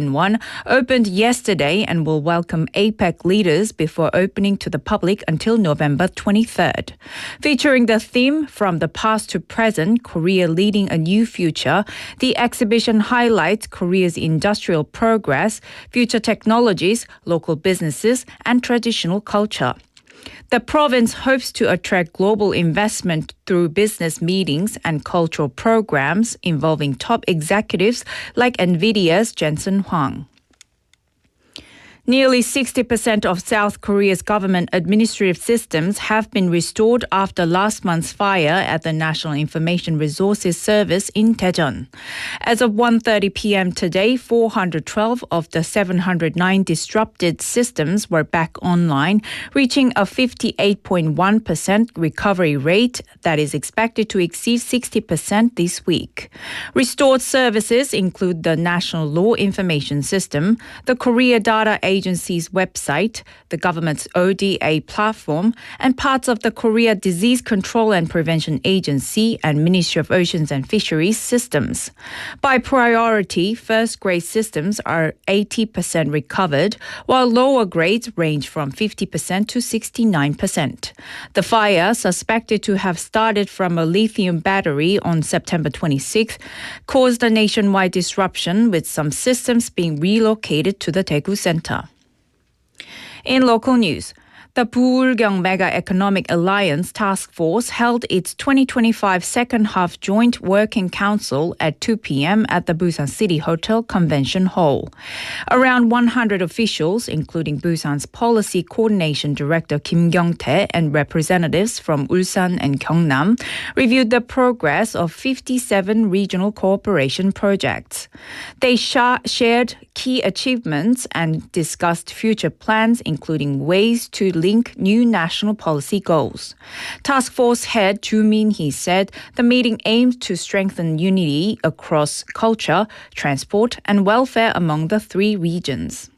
billion won, opened yesterday and will welcome APEC leaders before opening to the public until November 23rd. Featuring the theme From the Past to Present, Korea Leading a New Future, the exhibition highlights Korea's industrial progress, future technologies, local businesses, and traditional culture. The province hopes to attract global investment through business meetings and cultural programs involving top executives like NVIDIA's Jensen Huang. Nearly 60% of South Korea's government administrative systems have been restored after last month's fire at the National Information Resources Service in Daejeon. As of 1:30 p.m. today, 412 of the 709 disrupted systems were back online, reaching a 58.1% recovery rate that is expected to exceed 60% this week. Restored services include the National Law Information System, the Korea Data Agency's website, the government's ODA platform, and parts of the Korea Disease Control and Prevention Agency and Ministry of Oceans and Fisheries systems. By priority, first-grade systems are 80% recovered, while lower grades range from 50% to 69%. The fire, suspected to have started from a lithium battery on September 26th, caused a nationwide disruption, with some systems being relocated to the Daegu Center. In local news, the Buulgyeong Mega Economic Alliance Task Force held its 2025 second half joint working council at 2 p.m. at the Busan City Hotel Convention Hall. Around 100 officials, including Busan's Policy Coordination Director Kim Kyung-tae and representatives from Ulsan and Gyeongnam, reviewed the progress of 57 regional cooperation projects. They shared key achievements and discussed future plans, including ways to link new national policy goals. Task Force head Joo Min-hee said the meeting aimed to strengthen unity across culture, transport, and welfare among the three regions.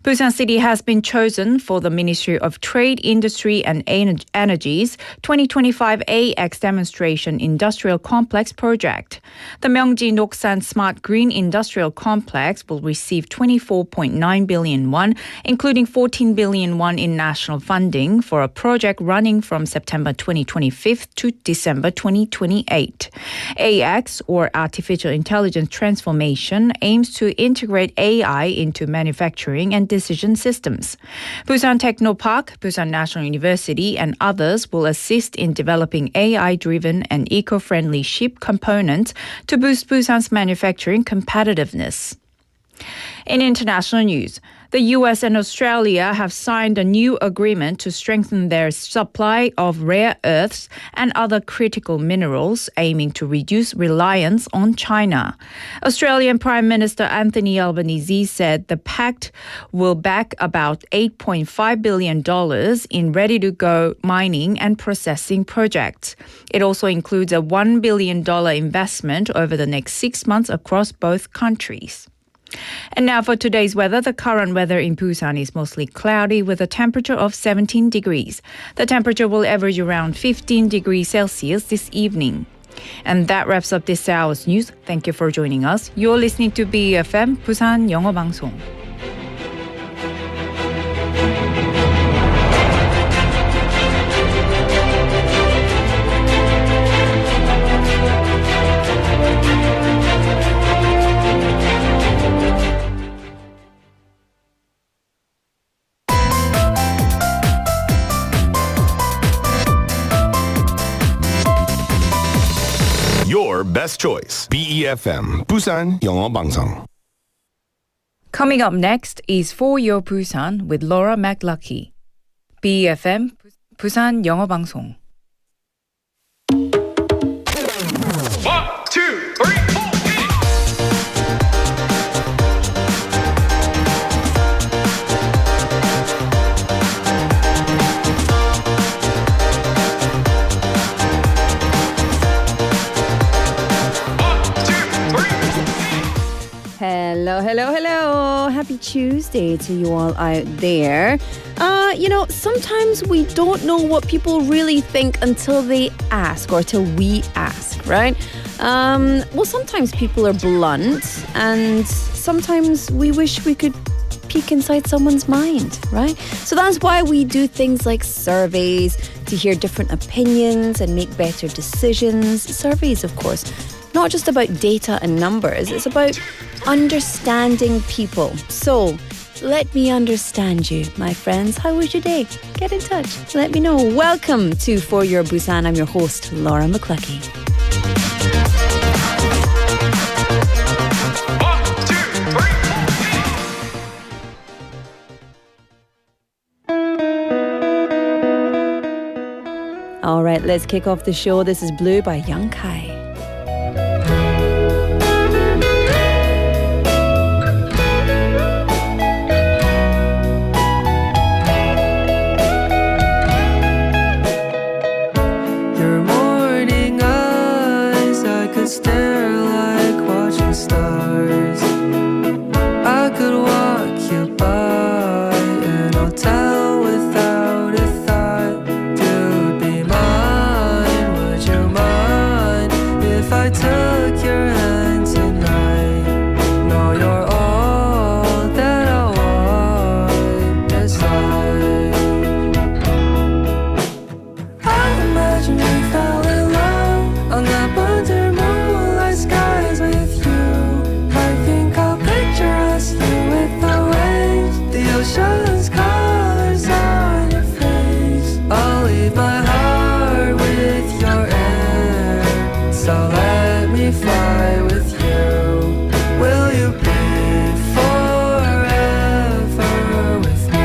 Busan City has been chosen for the Ministry of Trade, Industry and Energy's 2025 AX Demonstration Industrial Complex project. The Myeongji Noksan Smart Green Industrial Complex will receive 24.9 billion won, including 14 billion won in national funding for a project running from September 2025 to December 2028. AX, or Artificial Intelligence Transformation, aims to integrate AI into manufacturing and decision systems. Busan Technopark, Busan National University, and others will assist in developing AI-driven and eco-friendly ship components to boost Busan's manufacturing competitiveness. In international news, the US and Australia have signed a new agreement to strengthen their supply of rare earths and other critical minerals, aiming to reduce reliance on China. Australian Prime Minister Anthony Albanese said the pact will back about $8.5 billion in ready-to-go mining and processing projects. It also includes a $1 billion investment over the next 6 months across both countries. And now for today's weather. The current weather in Busan is mostly cloudy with a temperature of 17 degrees. The temperature will average around 15 degrees Celsius this evening. And that wraps up this hour's news. Thank you for joining us. You're listening to BFM 부산영어방송. Your best choice. BEFM 부산영어방송. Coming up next is For Your Busan with Laura McLucky. BEFM 부산영어방송. 1, 2, 3, 4. Hello. Happy Tuesday to you all out there. Sometimes we don't know what people really think until they ask or till we ask, right? Well, sometimes people are blunt, and sometimes we wish we could peek inside someone's mind, right? So that's why we do things like surveys to hear different opinions and make better decisions. Surveys, of course, not just about data and numbers, it's about understanding people. So let me understand you, my friends. How was your day? Get in touch. Let me know. Welcome to For Your Busan. I'm your host, Laura McCluckey. 1, 2, 3, 4. All right, let's kick off the show. This is Blue by Young Kai. Your morning eyes, I could stare like watching stars. I could walk you by an old town without a thought. You'd be mine, would you mind if I took your hand tonight? No, you're all that I want beside. I imagine we fell in love on that under moonlight skies with you. I think I'll picture us here with the waves, the ocean's colors on your face. I'll leave my heart with your air, so let me fly with you. Will you be forever with me?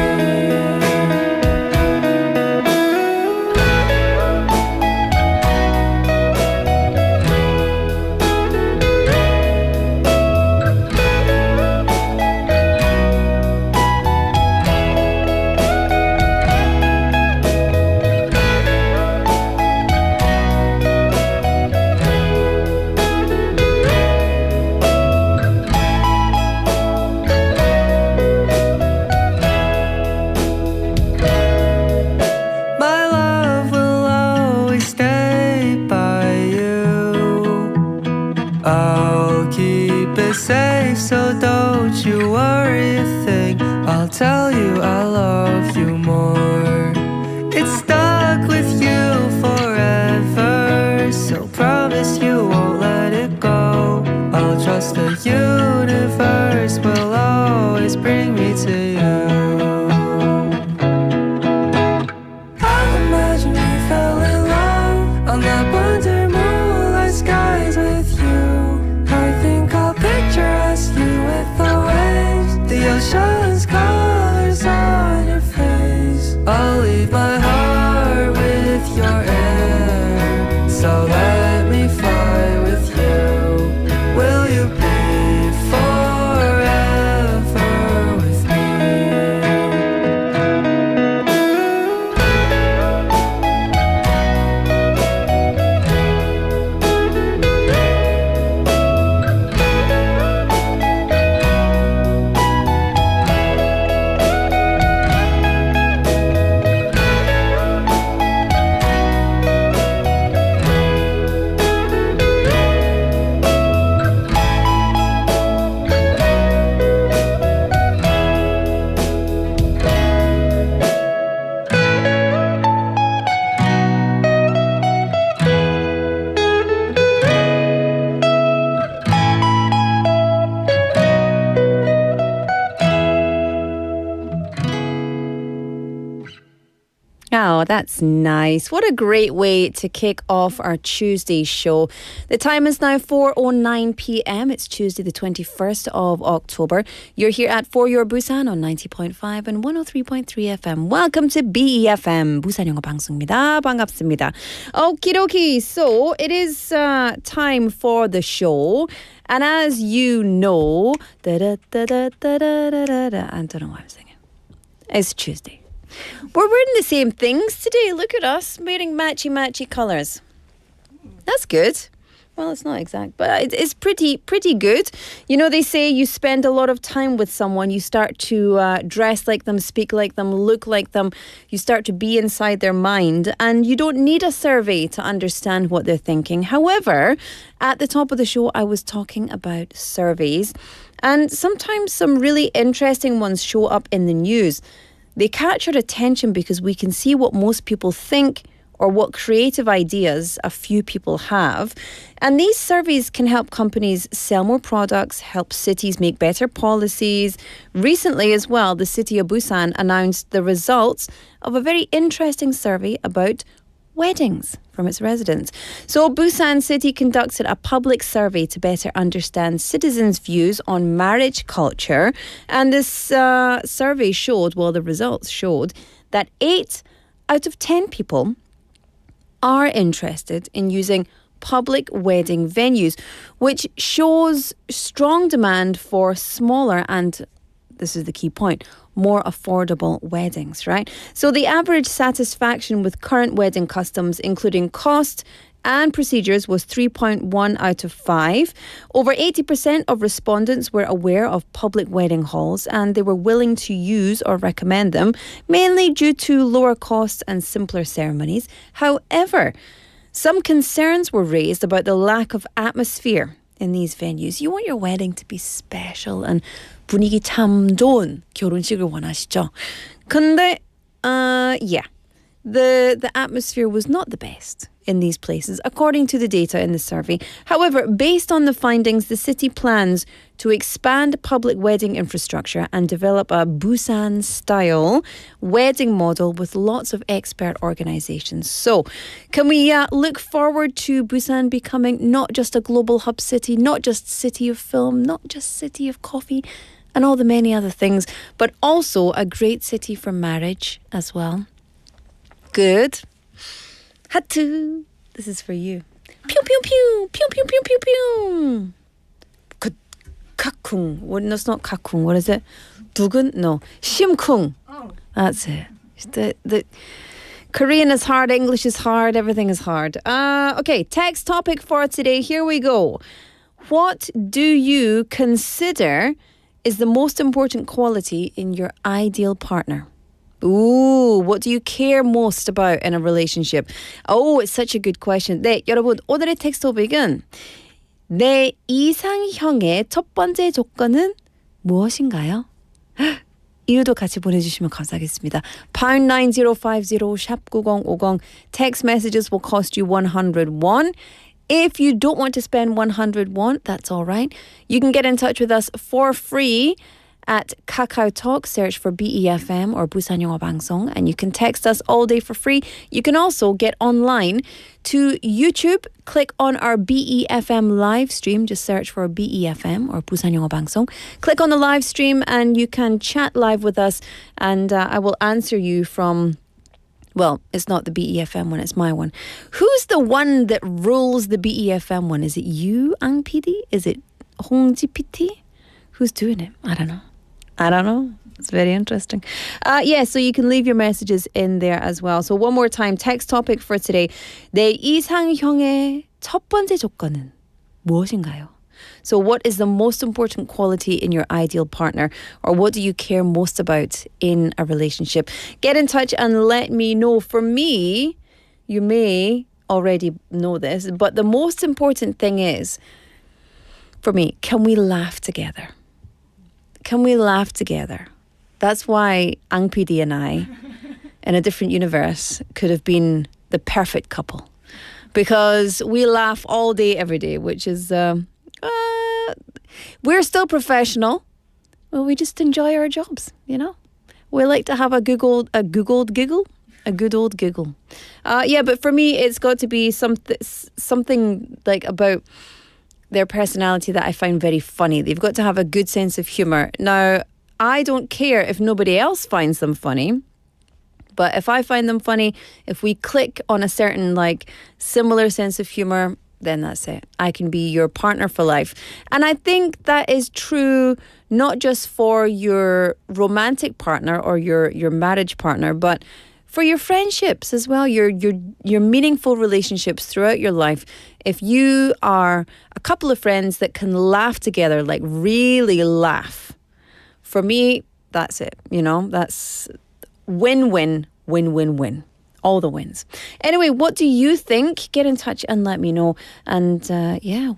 My love will always stay by you. I'll keep it safe, so don't you worry a thing. I'll tell you I love you more. It's stuck with you forever, so promise you won't let it go. I'll trust the universe will always bring me to you. I imagine we fell in love on that under moonlight skies with you. I think I'll picture us here with the waves, the ocean's colors on your face. I'll leave my heart with your air, so let me fly with you. Will you be forever with me? Oh, that's nice. What a great way to kick off our Tuesday show. The time is now 4:09 p.m. It's Tuesday, the 21st of October. You're here at For Your Busan on 90.5 and 103.3 FM. Welcome to BEFM, 부산영어방송입니다. 반갑습니다. Okie dokie. So it is time for the show. And as you know, I don't know what I'm singing. It's Tuesday. We're wearing the same things today. Look at us, wearing matchy-matchy colours. That's good. Well, it's not exact, but it's pretty good. You know, they say you spend a lot of time with someone, you start to dress like them, speak like them, look like them. You start to be inside their mind, and you don't need a survey to understand what they're thinking. However, at the top of the show, I was talking about surveys, and sometimes some really interesting ones show up in the news. They catch our attention because we can see what most people think or what creative ideas a few people have. And these surveys can help companies sell more products, help cities make better policies. Recently as well, the city of Busan announced the results of a very interesting survey about weddings from its residents. So Busan City conducted a public survey to better understand citizens' views on marriage culture. And this survey showed, well, the results showed that 8 out of 10 people are interested in using public wedding venues, which shows strong demand for smaller and, this is the key point, more affordable weddings, right? So the average satisfaction with current wedding customs, including cost and procedures, was 3.1 out of 5. Over 80% of respondents were aware of public wedding halls, and they were willing to use or recommend them, mainly due to lower costs and simpler ceremonies. However, some concerns were raised about the lack of atmosphere in these venues. You want your wedding to be special and 분위기 참 좋은 결혼식을 원하시죠? 근데, the atmosphere was not the best in these places, according to the data in the survey. However, based on the findings, the city plans to expand public wedding infrastructure and develop a Busan-style wedding model with lots of expert organizations. So, can we look forward to Busan becoming not just a global hub city, not just city of film, not just city of coffee, and all the many other things, but also a great city for marriage as well? Good. Hatu. This is for you. Pew, pew, pew. Pew, pew, pew, pew, pew. Kakung. Well, no, it's not kakung. What is it? Dugun? No. Shimkung. Oh. That's it. The Korean is hard. English is hard. Everything is hard. Okay, text topic for today. Here we go. What do you consider is the most important quality in your ideal partner? Ooh, what do you care most about in a relationship? Oh, it's such a good question. 네, 여러분, 오늘의 텍스트 토픽은 내 이상형의 첫 번째 조건은 무엇인가요? 이유도 같이 보내주시면 감사하겠습니다. pound 9050 샵 9050. Text messages will cost you 100 won. If you don't want to spend 100 won, that's all right. You can get in touch with us for free at Kakao Talk, search for BEFM or 부산영어방송, and you can text us all day for free. You can also get online to YouTube, click on our BEFM live stream, just search for BEFM or 부산영어방송. Click on the live stream and you can chat live with us, and I will answer you from, well, it's not the BEFM one, it's my one. Who's the one that rules the BEFM one? Is it you, Ang PD? Is it Hongji PT? Who's doing it? I don't know. It's very interesting. So you can leave your messages in there as well. So one more time, text topic for today. 내 이상형의 첫 번째 조건은 무엇인가요? So what is the most important quality in your ideal partner? Or what do you care most about in a relationship? Get in touch and let me know. For me, you may already know this, but the most important thing is, for me, can we laugh together? Can we laugh together? That's why Ang PD and I, in a different universe, could have been the perfect couple. Because we laugh all day, every day, which is, we're still professional. Well, we just enjoy our jobs, you know? We like to have a good old giggle. But for me, it's got to be something like about their personality that I find very funny. They've got to have a good sense of humour. Now, I don't care if nobody else finds them funny, but if I find them funny, if we click on a certain similar sense of humour, then that's it. I can be your partner for life. And I think that is true not just for your romantic partner or your marriage partner, but for your friendships as well, your meaningful relationships throughout your life. If you are a couple of friends that can laugh together, like really laugh, for me, that's it. That's win-win, win-win-win. All the wins. Anyway, what do you think? Get in touch and let me know. And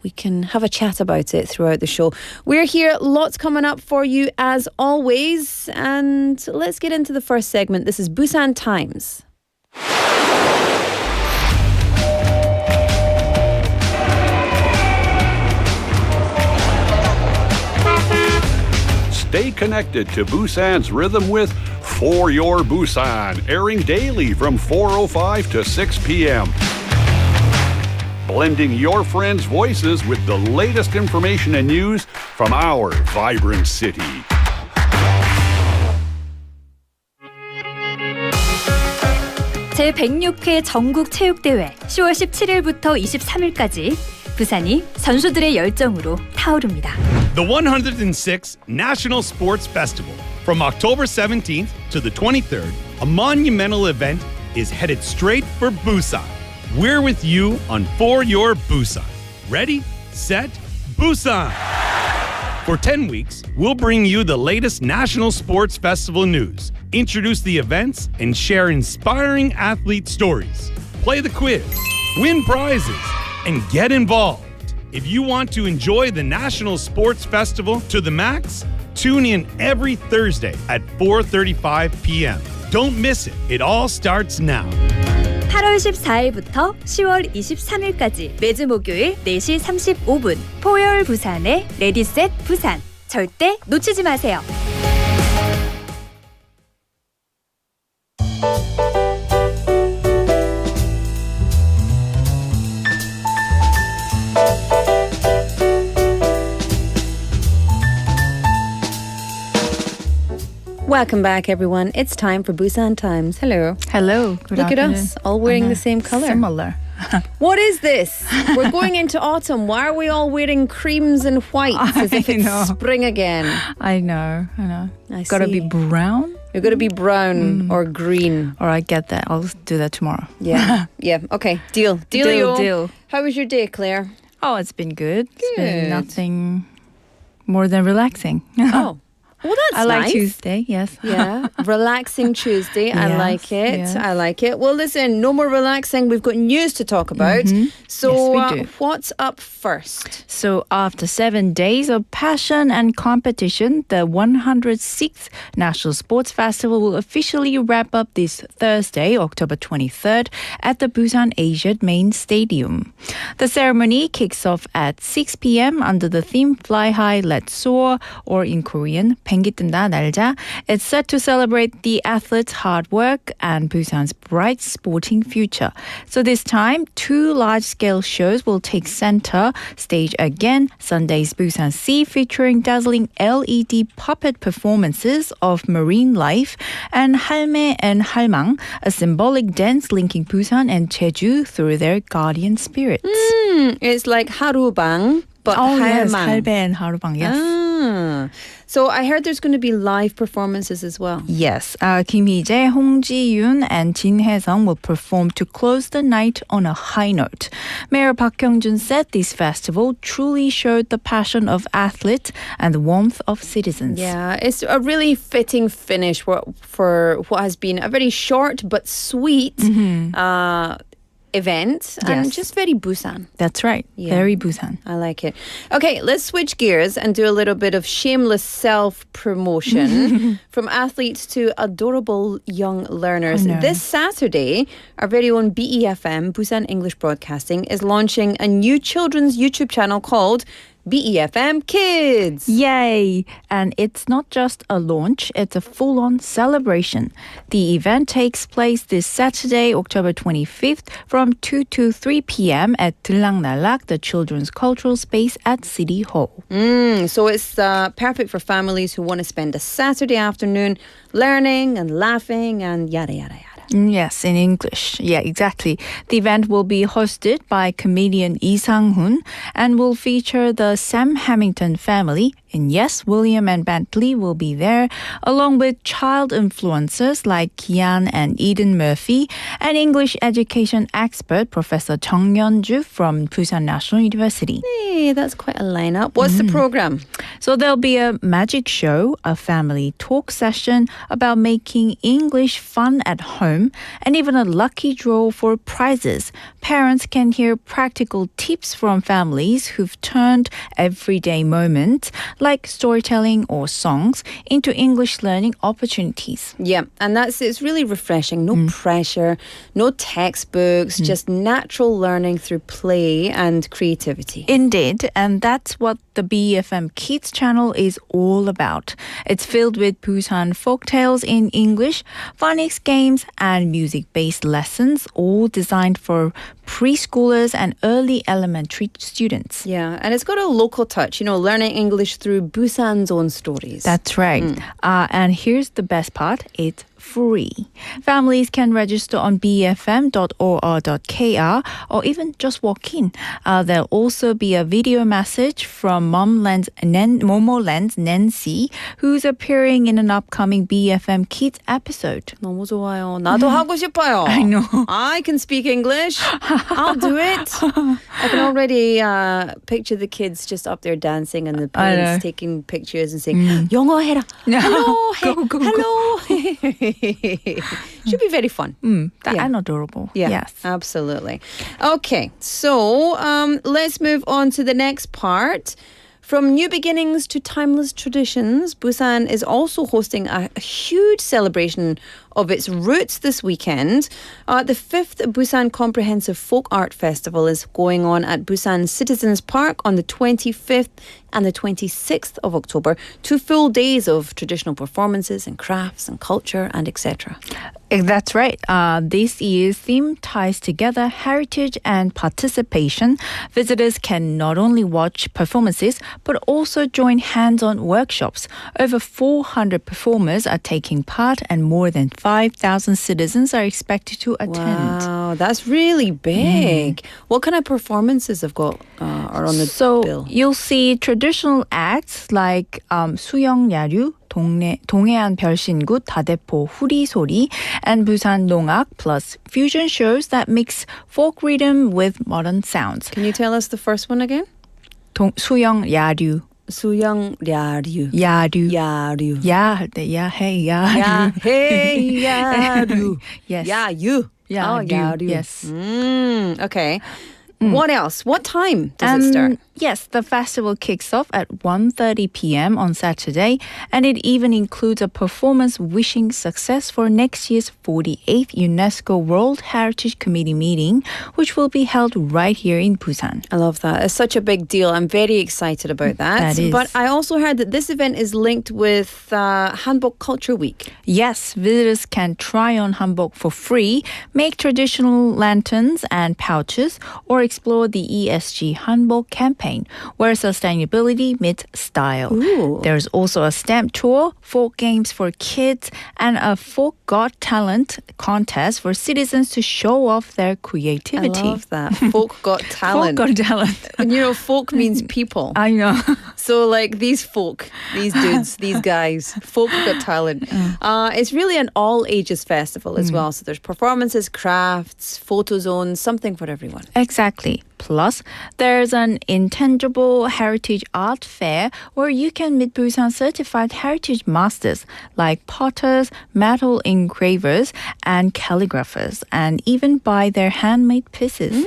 we can have a chat about it throughout the show. We're here, lots coming up for you as always. And let's get into the first segment. This is Busan Times. Stay connected to Busan's rhythm with For Your Busan, airing daily from 4:05 to 6 p.m. Blending your friends' voices with the latest information and news from our vibrant city. 제106회 전국체육대회 10월 17일부터 23일까지 부산이 선수들의 열정으로 타오릅니다. The 106th National Sports Festival. From October 17th to the 23rd, a monumental event is headed straight for Busan. We're with you on For Your Busan. Ready, set, Busan! For 10 weeks, we'll bring you the latest National Sports Festival news, introduce the events, and share inspiring athlete stories. Play the quiz, win prizes, and get involved. If you want to enjoy the National Sports Festival to the max, tune in every Thursday at 4:35 p.m. Don't miss it. It all starts now. 8월 14일부터 10월 23일까지 매주 목요일 4시 35분 포열 부산의 레디셋 부산. 절대 놓치지 마세요. Welcome back, everyone. It's time for Busan Times. Hello. Hello. Good Look afternoon. at us, all wearing the same color. Similar. What is this? We're going into autumn. Why are we all wearing creams and whites as if it's spring again? I know. I Gotta see. be brown. You're going to be brown or green. Or I get that. I'll do that tomorrow. Yeah. Yeah. Okay. Deal. Dealio. Deal. How was your day, Claire? Oh, it's been good. It's been Good. nothing more than relaxing. Oh. Well, that's I like nice. Tuesday, yes. Yeah, relaxing Tuesday. I Yes, like it. yes. I like it. Well, listen, no more relaxing. We've got news to talk about. So, Yes, we do. what's up first? So after 7 days of passion and competition, the 106th National Sports Festival will officially wrap up this Thursday, October 23rd, at the Busan Asiad Main Stadium. The ceremony kicks off at 6 p.m. under the theme Fly High, Let's Soar, or in Korean, 뱅기 뜬다 날자. It's set to celebrate the athletes' hard work and Busan's bright sporting future. So this time, 2 large-scale shows will take center stage again. Sunday's Busan Sea featuring dazzling LED puppet performances of marine life, and 할매 and 할망, a symbolic dance linking Busan and Jeju through their guardian spirits. It's like harubang, but yes, 할망. 할배 and 하루방, yes. Ah. So I heard there's going to be live performances as well. Yes, Kim Hee-jae, Hong Ji-yoon, and Jin Hae-sung will perform to close the night on a high note. Mayor Park Kyung-jun said this festival truly showed the passion of athletes and the warmth of citizens. Yeah, it's a really fitting finish for what has been a very short but sweet event and Yes. just very Busan. That's right, Yeah. very Busan. I like it. Okay, let's switch gears and do a little bit of shameless self-promotion from athletes to adorable young learners. I know. This Saturday, our very own BEFM, Busan English Broadcasting, is launching a new children's YouTube channel called BEFM Kids. Yay! And it's not just a launch, it's a full-on celebration. The event takes place this Saturday, October 25th from 2 to 3 p.m. at 들락날락, the children's cultural space at City Hall. So it's perfect for families who want to spend a Saturday afternoon learning and laughing and yada, yada, yada. Yes, in English. Yeah, exactly. The event will be hosted by comedian Lee Sang-hoon and will feature the Sam Hamilton family, And yes, William and Bentley will be there, along with child influencers like Kian and Eden Murphy, and English education expert Professor Chung Yeon-ju from Busan National University. Hey, that's quite a lineup. What's the program? So there'll be a magic show, a family talk session about making English fun at home, and even a lucky draw for prizes. Parents can hear practical tips from families who've turned everyday moments like storytelling or songs into English learning opportunities. Yeah, and it's really refreshing. No pressure, no textbooks, just natural learning through play and creativity. Indeed, and that's what the BFM Kids channel is all about. It's filled with Busan folktales in English, phonics games, and music-based lessons, all designed for preschoolers and early elementary students. Yeah, and it's got a local touch, learning English through Busan's own stories. That's right. And here's the best part. It's free. Families can register on bfm.or.kr or even just walk in. There'll also be a video message from Momoland's Nancy, who's appearing in an upcoming BFM Kids episode. 너무 좋아요. 나도 하고 싶어요. I know. I can speak English. I'll do it. I can already picture the kids just up there dancing and the parents taking pictures and saying, 영어 해라. Hello. Hello. Should be very fun. And adorable. Yeah, Yes. absolutely. Okay, so let's move on to the next part. From new beginnings to timeless traditions, Busan is also hosting a huge celebration of its roots this weekend. The 5th Busan Comprehensive Folk Art Festival is going on at Busan Citizens Park on the 25th and the 26th of October. 2 full days of traditional performances and crafts and culture and etc. That's right. This year's theme ties together heritage and participation. Visitors can not only watch performances, but also join hands-on workshops. Over 400 performers are taking part and more than 5,000 citizens are expected to attend. Wow, that's really big. What kind of performances are on the bill? You'll see traditional acts like 수영 야류, 동해안 별신굿 다대포 후리소리, and Busan 농악, plus fusion shows that mix folk rhythm with modern sounds. Can you tell us the first one again? 수영 야류. 수영 야류. 야류. 야류. 야, hey, 야류. 야, hey, 야류. Yes. 야유. 야류. 야류. Yes. Okay. What else? What time does it start? Yes, the festival kicks off at 1:30 p.m. on Saturday, and it even includes a performance wishing success for next year's 48th UNESCO World Heritage Committee meeting, which will be held right here in Busan. I love that. It's such a big deal. I'm very excited about that. That is. But I also heard that this event is linked with Hanbok Culture Week. Yes, visitors can try on hanbok for free, make traditional lanterns and pouches, or explore the ESG hanbok campaign, where sustainability meets style. Ooh. There's also a stamp tour, folk games for kids, and a folk got talent contest for citizens to show off their creativity. I love that. Folk got talent. Folk got talent. And folk means people. I know. So like these folk, these dudes, these guys, folk got talent. It's really an all ages festival as well. So there's performances, crafts, photo zones, something for everyone. Exactly. Plus, there's an intangible heritage art fair where you can meet Busan certified heritage masters like potters, metal engravers, and calligraphers, and even buy their handmade pieces.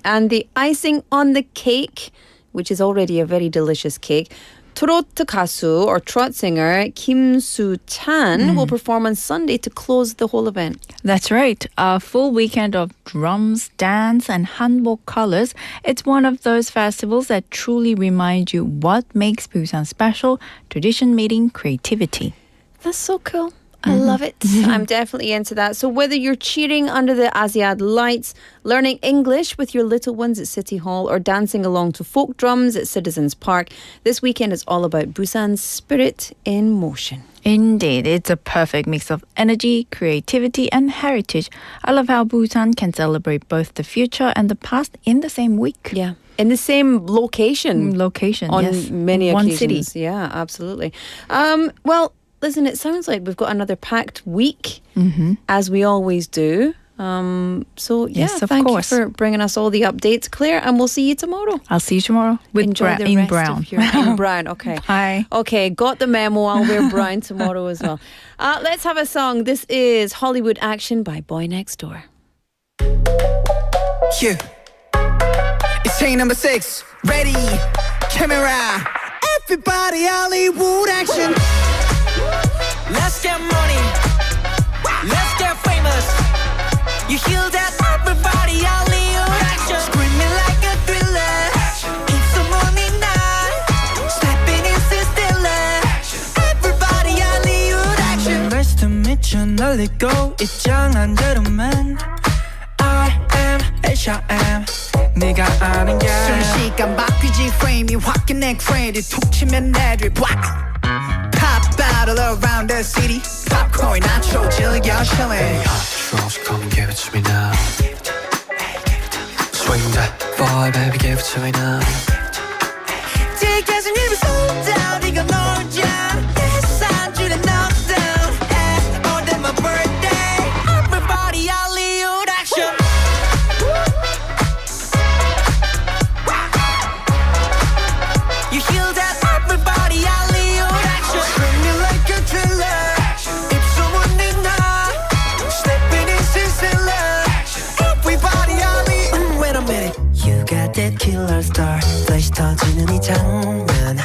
And the icing on the cake, which is already a very delicious cake, 트로트 가수 or trot singer Kim Soo-chan will perform on Sunday to close the whole event. That's right. A full weekend of drums, dance, and hanbok colors. It's one of those festivals that truly remind you what makes Busan special, tradition meeting creativity. That's so cool. I love it. I'm definitely into that. So whether you're cheering under the Asiad lights, learning English with your little ones at City Hall, or dancing along to folk drums at Citizens Park, this weekend is all about Busan's spirit in motion. Indeed, it's a perfect mix of energy, creativity, and heritage. I love how Busan can celebrate both the future and the past in the same week. Yeah. In the same location. On yes. many One occasions. city. Yeah, absolutely. Well, listen, it sounds like we've got another packed week, as we always do. So, yeah, Yes, of thank course. you for bringing us all the updates, Claire, and we'll see you tomorrow. I'll see you tomorrow with Enjoy the in rest brown. of your in brown. Okay. Bye. Okay, got the memo. I'll wear brown tomorrow as well. Let's have a song. This is Hollywood Action by Boy Next Door. Yeah. It's chain number 6. Ready, camera. Everybody, Hollywood action. Let's get money. Let's get famous. You hear that? Everybody, Hollywood action. Screaming like a thriller. It's a money night. Stepping in stiller. Everybody, Hollywood action. Nice to meet you. 널 잊고 입장한 대로만 I am H.I.M. 네가 아는 게 순식간 바뀌지 프레임이 화끈해 크레딧 툭 치면 애들 Pop battle around the city Popcorn 나초 즐겨 chillin' Trolls come and give it to me now Swing that boy baby give it to me now Tickets and you sold out 이거 놀자 예산 줄에 knockdown On to my birthday Everybody Hollywood action You hear that? Everybody Hollywood action Screaming like a thriller If someone did not Stepping in stiller Everybody Hollywood Wait a minute You got that killer star 플래시 터지는 이 장면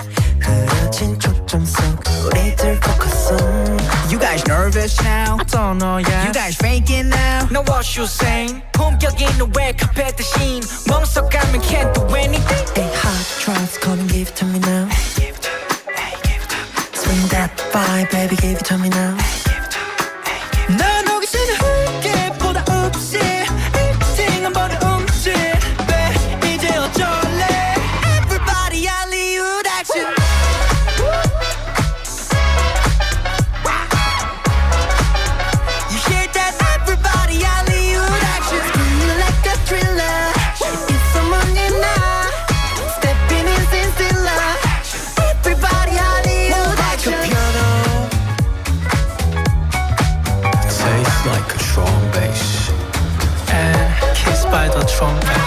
흐려진 초점 속 우리들 focus on You guys nervous now? I don't know yet You guys faking now? Know what you saying? 본격 있는 red carpet 대신 멍석가면 can't do anything Hey hot drugs come and give it to me now Swing that vibe baby give it to me now 난 호기심을 흙게보다 없이 일팅 한 번에 움찔 왜 이제 어쩔래 Everybody Hollywood action You hear that? Everybody Hollywood action Screaming like a thriller It's someone you know Stepping in sin stiller Everybody Hollywood action Like a piano Tastes like a drum bass And kissed by the trumpet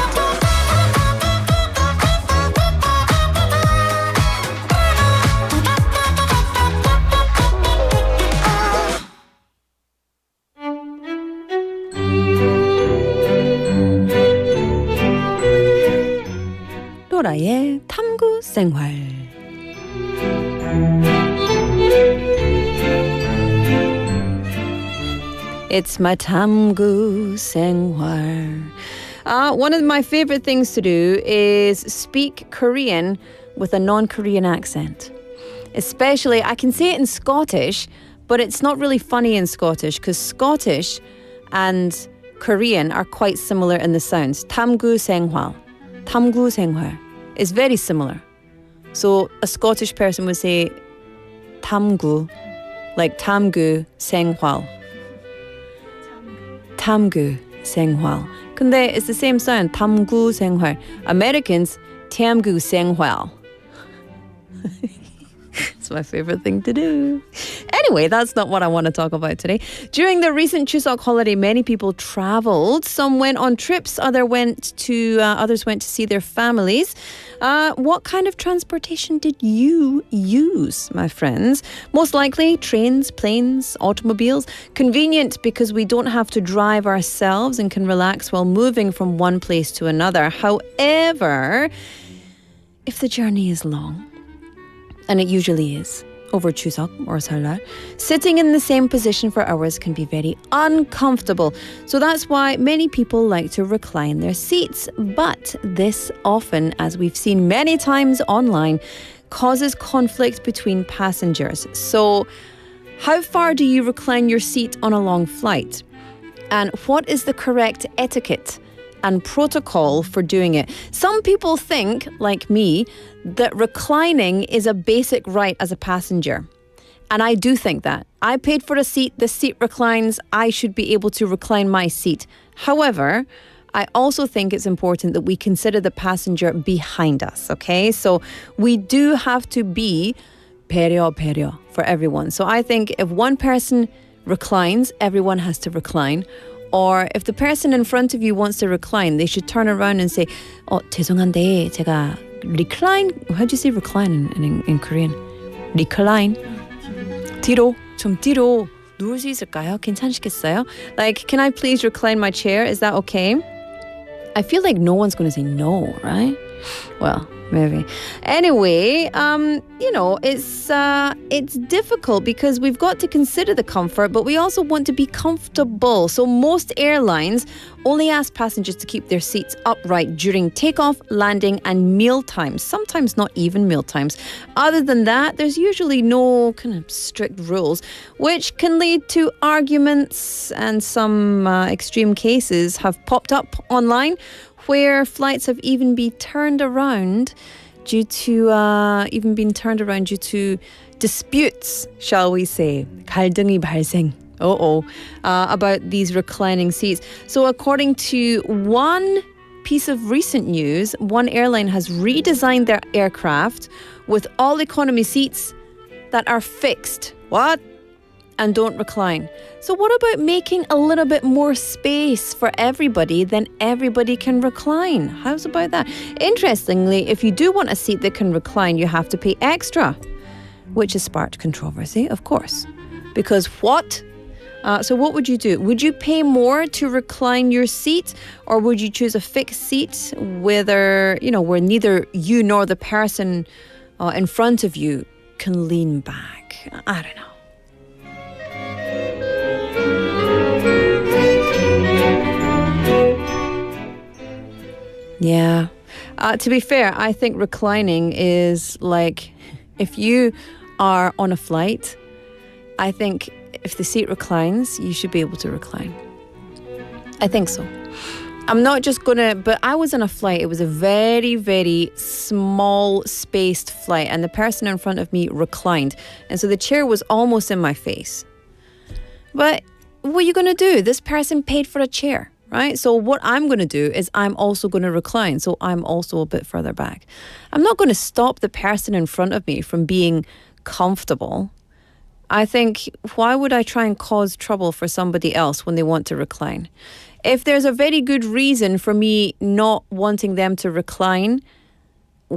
로라의 탐구생활. It's my 탐구생활. One of my favorite things to do is speak Korean with a non-Korean accent. Especially, I can say it in Scottish, but it's not really funny in Scottish because Scottish and Korean are quite similar in the sounds. 탐구생활. 탐구생활 is very similar. So a Scottish person would say 탐구, like 탐구생활. 탐구생활. 근데 it's the same sound, 탐구생활. Americans, 탐구생활. It's my favorite thing to do. Anyway, that's not what I want to talk about today. During the recent Chuseok holiday, many people traveled. Some went on trips, others went to see their families. What kind of transportation did you use, my friends? Most likely trains, planes, automobiles. Convenient because we don't have to drive ourselves and can relax while moving from one place to another. However, if the journey is long, and it usually is, over Chuseok or Seollal, sitting in the same position for hours can be very uncomfortable. So that's why many people like to recline their seats. But this often, as we've seen many times online, causes conflict between passengers. So how far do you recline your seat on a long flight? And what is the correct etiquette and protocol for doing it? Some people think, like me, that reclining is a basic right as a passenger. And I do think that. I paid for a seat, the seat reclines, I should be able to recline my seat. However, I also think it's important that we consider the passenger behind us, okay? So we do have to be 배려 for everyone. So I think if one person reclines, everyone has to recline. Or if the person in front of you wants to recline, they should turn around and say, 죄송한데 제가 recline. How do you say recline in Korean? Recline. 좀 뒤로 누울 수 있을까요? 괜찮으시겠어요? Like, can I please recline my chair? Is that okay? I feel like no one's going to say no, right? Well, maybe. Anyway, it's difficult because we've got to consider the comfort, but we also want to be comfortable. So most airlines only ask passengers to keep their seats upright during takeoff, landing, and meal times. Sometimes not even meal times. Other than that, there's usually no kind of strict rules, which can lead to arguments, and some extreme cases have popped up online where flights have even been turned around due to disputes, shall we say. 갈등이 발생. About these reclining seats. So according to one piece of recent news, one airline has redesigned their aircraft with all economy seats that are fixed. What? And don't recline. So what about making a little bit more space for everybody, then everybody can recline? How's about that? Interestingly, if you do want a seat that can recline, you have to pay extra, which has sparked controversy, of course. Because what? So what would you do? Would you pay more to recline your seat, or would you choose a fixed seat where neither you nor the person in front of you can lean back? I don't know. Yeah. To be fair, I think reclining is like, if you are on a flight, I think if the seat reclines, you should be able to recline. I think so. I'm not just but I was on a flight. It was a very, very small spaced flight, and the person in front of me reclined. And so the chair was almost in my face. But what are you going to do? This person paid for a chair, right? So what I'm going to do is I'm also going to recline. So I'm also a bit further back. I'm not going to stop the person in front of me from being comfortable. I think, why would I try and cause trouble for somebody else when they want to recline? If there's a very good reason for me not wanting them to recline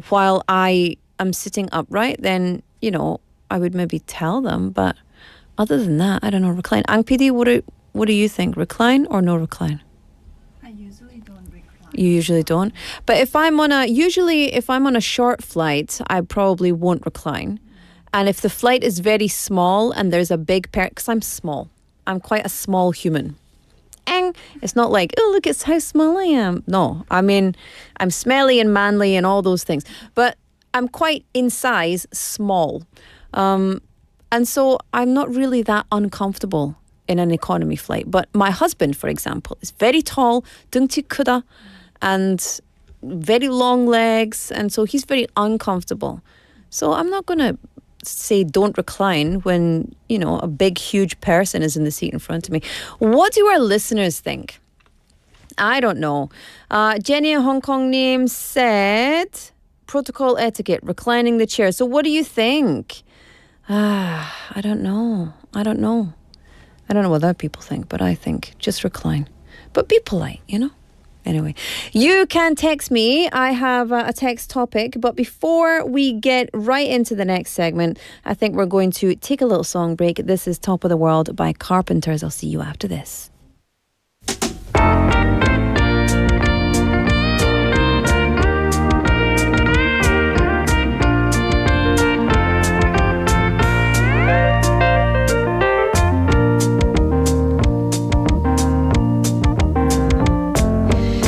while I am sitting upright, then, I would maybe tell them. But other than that, I don't know, recline. Ang PD, what do you think? Recline or no recline? I usually don't recline. You usually don't? But if I'm on a short flight, I probably won't recline. And if the flight is very small and there's a big because I'm small. I'm quite a small human. And it's not like, oh, look, it's how small I am. No, I mean, I'm smelly and manly and all those things. But I'm quite, in size, small. And so I'm not really that uncomfortable in an economy flight. But my husband, for example, is very tall, 등치 크다, and very long legs. And so he's very uncomfortable. So I'm not going to say don't recline when, a big, huge person is in the seat in front of me. What do our listeners think? I don't know. Jenny Hong Kong name said protocol etiquette, reclining the chair. So what do you think? I don't know. I don't know what other people think, but I think just recline. But be polite, Anyway, you can text me. I have a text topic. But before we get right into the next segment, I think we're going to take a little song break. This is Top of the World by Carpenters. I'll see you after this.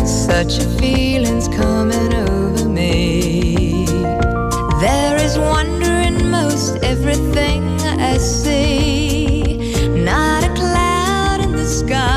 Such a feeling's coming over me. There is wonder in most everything I see. Not a cloud in the sky.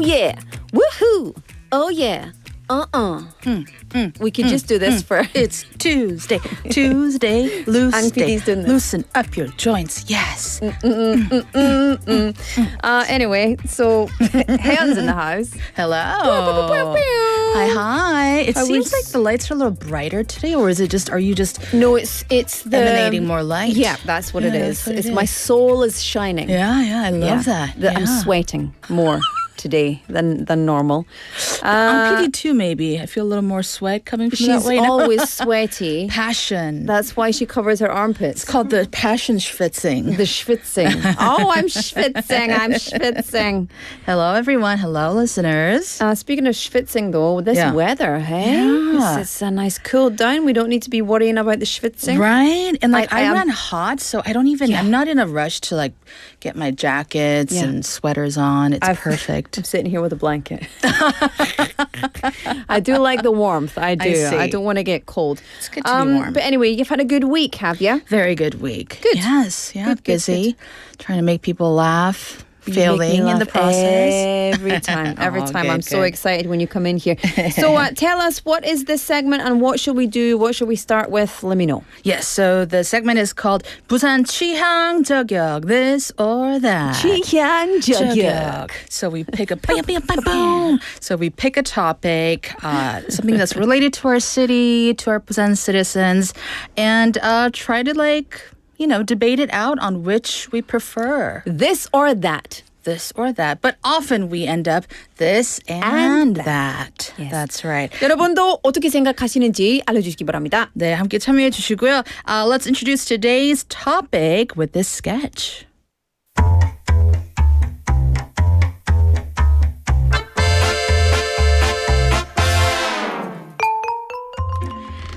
yeah. Woohoo. Oh yeah. We could just do this for... It's Tuesday, loose And day. PD's doing this. Loosen up your joints, yes. Anyway, so Heon's in the house. Hello. Hi. It seems like the lights are a little brighter today, or are you just No, it's the... emanating more light? Yeah, that's what it is. that's what it It's my is. soul is shining. Yeah, I love that. I'm sweating more today than normal. On PD too, maybe. I feel a little more sweat coming from that She's way now. always sweaty. Passion. That's why she covers her armpits. It's called the passion schwitzing. The schwitzing. Oh, I'm schwitzing. Hello, everyone. Hello, listeners. Speaking of schwitzing, though, this weather, hey? Yeah. It's a nice cool down. We don't need to be worrying about the schwitzing. Right? And I am- run hot, so I don't even, I'm not in a rush to like get my jackets and sweaters on. It's perfect. I'm sitting here with a blanket. I do like the warmth. I do. see. I don't want to get cold. It's good to be warm. But anyway, you've had a good week, have you? Very good week. Good. Yes. Yeah. Good, busy. Trying to make people laugh. You make me Failing in the laugh process. Every time. Oh, I'm so good. excited when you come in here. So tell us, what is this segment and what should we do? What should we start with? Let me know. Yes, so the segment is called 부산 저격, this or that. 저격. So we pick a boom. So we pick a topic, something that's related to our city, to our Busan citizens, and try to debate it out on which we prefer. This or that. This or that. But often we end up this and that. Yes. That's right. 여러분도 어떻게 생각하시는지 알려주시기 바랍니다. 네, 함께 참여해 주시고요. Let's introduce today's topic with this sketch.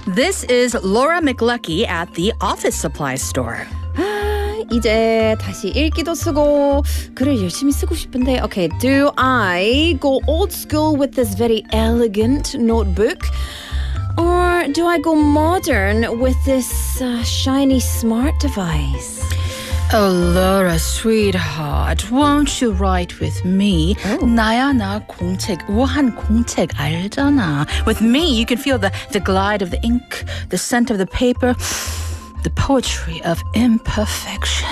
This is Laura McLucky at the office supply store. 이제 다시 읽기도 쓰고 글을 열심히 쓰고 싶은데 okay, do I go old school with this very elegant notebook or do I go modern with this shiny smart device? Oh, Laura, sweetheart, won't you write with me? 나야 나 공책, 우한 공책 알잖아. With me, you can feel the glide of the ink, the scent of the paper, the poetry of imperfection.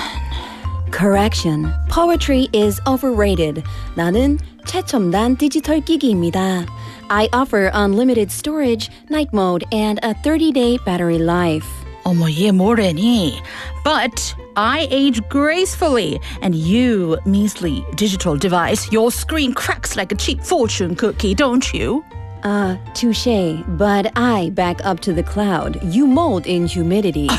Correction. Poetry is overrated. 나는 최첨단 디지털 기기입니다. I offer unlimited storage, night mode, and a 30-day battery life. 어머, 얘 뭐래니? But I age gracefully, and you, measly digital device, your screen cracks like a cheap fortune cookie, don't you? Touche, but I back up to the cloud. You mold in humidity.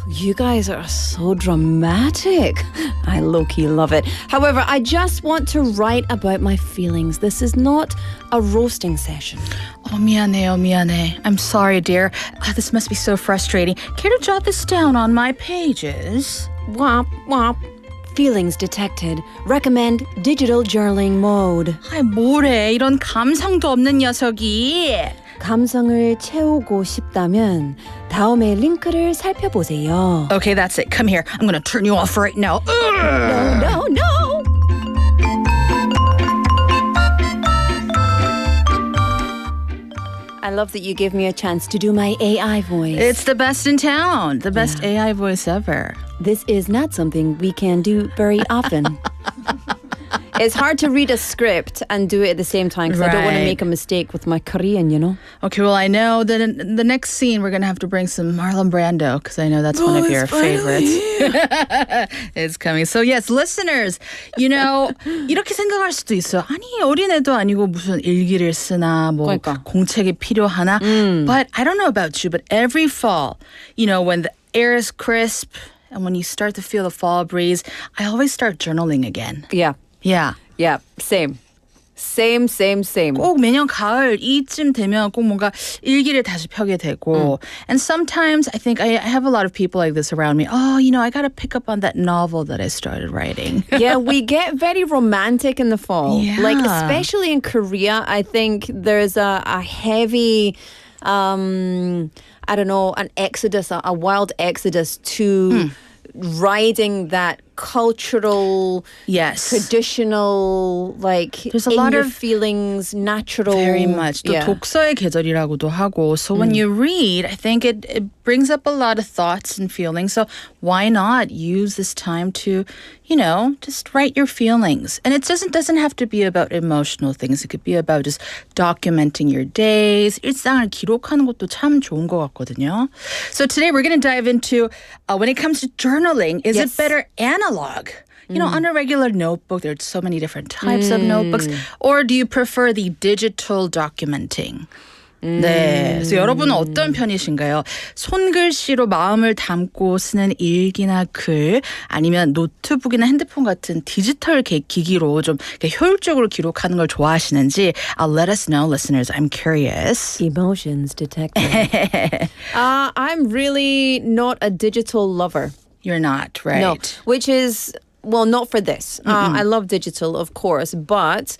You guys are so dramatic. I low-key love it. However, I just want to write about my feelings. This is not a roasting session. 미안해. I'm sorry, dear. This must be so frustrating. Care to jot this down on my pages? Womp, womp. Feelings detected. Recommend digital journaling mode. 아이, 뭐래. 이런 감성도 없는 녀석이. 감성을 채우고 싶다면 다음에 링크를 살펴보세요. Okay, that's it. Come here. I'm going to turn you off right now. No. I love that you gave me a chance to do my AI voice. It's the best in town. The best AI voice ever. This is not something we can do very often. It's hard to read a script and do it at the same time because I don't want to Right. make a mistake with my Korean, you know? Okay, well, I know that in the next scene, we're going to have to bring some Marlon Brando because I know that's one of your favorites. It's coming. So, yes, listeners, 이렇게 생각할 수도 있어. 아니, 어린애도 아니고 무슨 일기를 쓰나, 그러니까. 공책이 필요하나. But I don't know about you, but every fall, when the air is crisp and when you start to feel the fall breeze, I always start journaling again. Yeah. Yeah. Same. 꼭 매년 가을 이쯤 되면 꼭 뭔가 일기를 다시 펴게 되고 and sometimes I think I have a lot of people like this around me. I got to pick up on that novel that I started writing. Yeah, we get very romantic in the fall. Yeah. Like, especially in Korea, I think there's a heavy, an exodus, a wild exodus to riding that cultural, yes, traditional, like there's a in lot your of feelings, natural. very much. 또 독서의 계절이라고도 하고. So when you read, I think it brings up a lot of thoughts and feelings. So why not use this time to, just write your feelings? And it doesn't have to be about emotional things. It could be about just documenting your days. 일상을 기록하는 것도 참 좋은 것 같거든요. So today we're going to dive into when it comes to journaling, is it better analog? On a regular notebook, there's so many different types of notebooks. Or do you prefer the digital documenting? 네, 그래서 여러분은 어떤 편이신가요? 손글씨로 마음을 담고 쓰는 일기나 글, 아니면 노트북이나 핸드폰 같은 디지털 기기로 좀 효율적으로 기록하는 걸 좋아하시는지 let us know, listeners. I'm curious. Emotions detected. I'm really not a digital lover. You're not, right? No, which is, well, not for this. I love digital, of course, but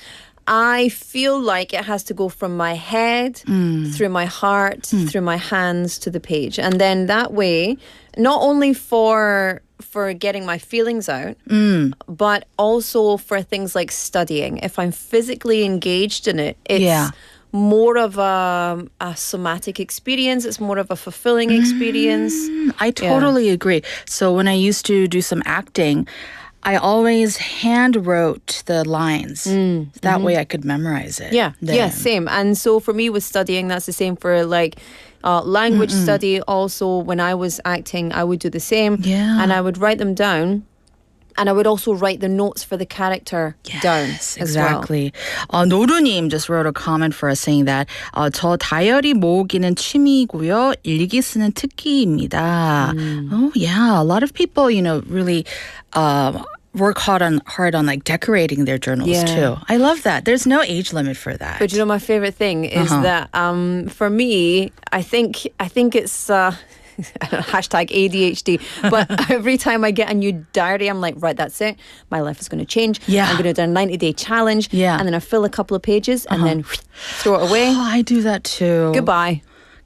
I feel like it has to go from my head, through my heart, through my hands to the page. And then that way, not only for getting my feelings out, but also for things like studying. If I'm physically engaged in it, it's more of a somatic experience. It's more of a fulfilling experience. I totally agree. So when I used to do some acting, I always hand wrote the lines. That way I could memorize it. Yeah, same. And so for me with studying, that's the same for like language study. Also, when I was acting, I would do the same. Yeah. And I would write them down. And I would also write the notes for the character down as exactly. well. 노루님 just wrote a comment for us saying that 저 다이어리 모으기는 취미고요. 일기 쓰는 특기입니다. Oh yeah, a lot of people, really work hard on like decorating their journals too. I love that. There's no age limit for that. But my favorite thing is that for me, I think it's hashtag ADHD. But every time I get a new diary, I'm like, right, that's it. My life is going to change. Yeah. I'm going to do a 90-day challenge. Yeah. And then I fill a couple of pages and then throw it away. Oh, I do that too. Goodbye.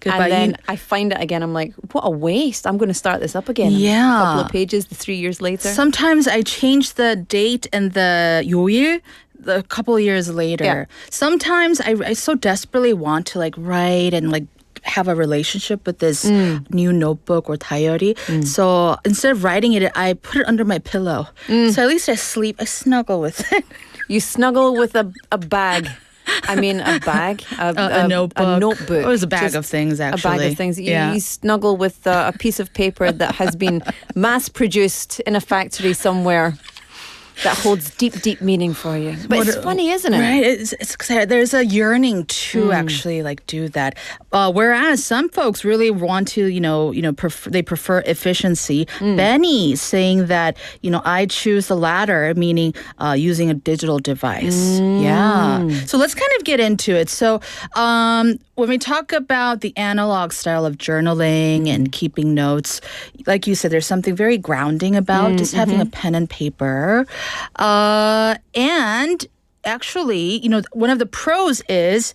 And then I find it again. I'm like, what a waste. I'm going to start this up again. Yeah. A couple of pages, 3 years later. Sometimes I change the date and the 요일 a couple of years later. Yeah. Sometimes I so desperately want to like write and like have a relationship with this new notebook or diary. So instead of writing it, I put it under my pillow. So at least I snuggle with it. You snuggle with a bag. I mean, a bag, a notebook. A notebook. It was a bag of things, actually. A bag of things. You snuggle with a piece of paper that has been mass-produced in a factory somewhere that holds deep, deep meaning for you. But it's funny, isn't it? Right. It's there's a yearning to actually like do that. Whereas some folks really want to, they prefer efficiency. Benny saying that, I choose the latter, meaning using a digital device. Yeah. So let's kind of get into it. So when we talk about the analog style of journaling and keeping notes, like you said, there's something very grounding about just having a pen and paper. And actually, one of the pros is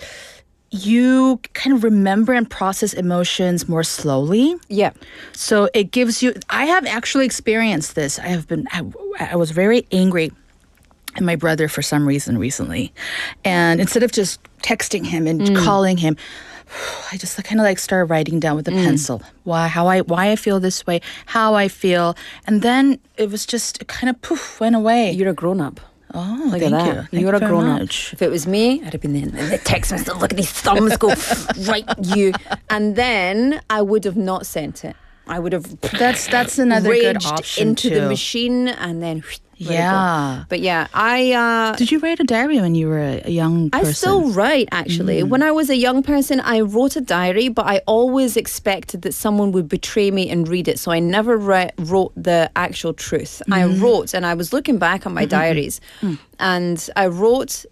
you kind of remember and process emotions more slowly. Yeah. So it gives you, I have actually experienced this. I was very angry at my brother for some reason recently. And instead of just texting him and calling him, I just kind of like started writing down with a pencil why I feel this way, how I feel. And then it was just, it kind of went away. You're a grown-up. Oh, look thank at you. that. Thank You're you a grown-up. much. If it was me, I'd have been in the text message. Look at these thumbs go right you. And then I would have not sent it. I would have that's another good option into too. the machine and then yeah. But yeah, I did you write a diary when you were a young person? I still write actually. When I was a young person, I wrote a diary, but I always expected that someone would betray me and read it. So I never wrote the actual truth. I wrote, and I was looking back on my diaries, and I wrote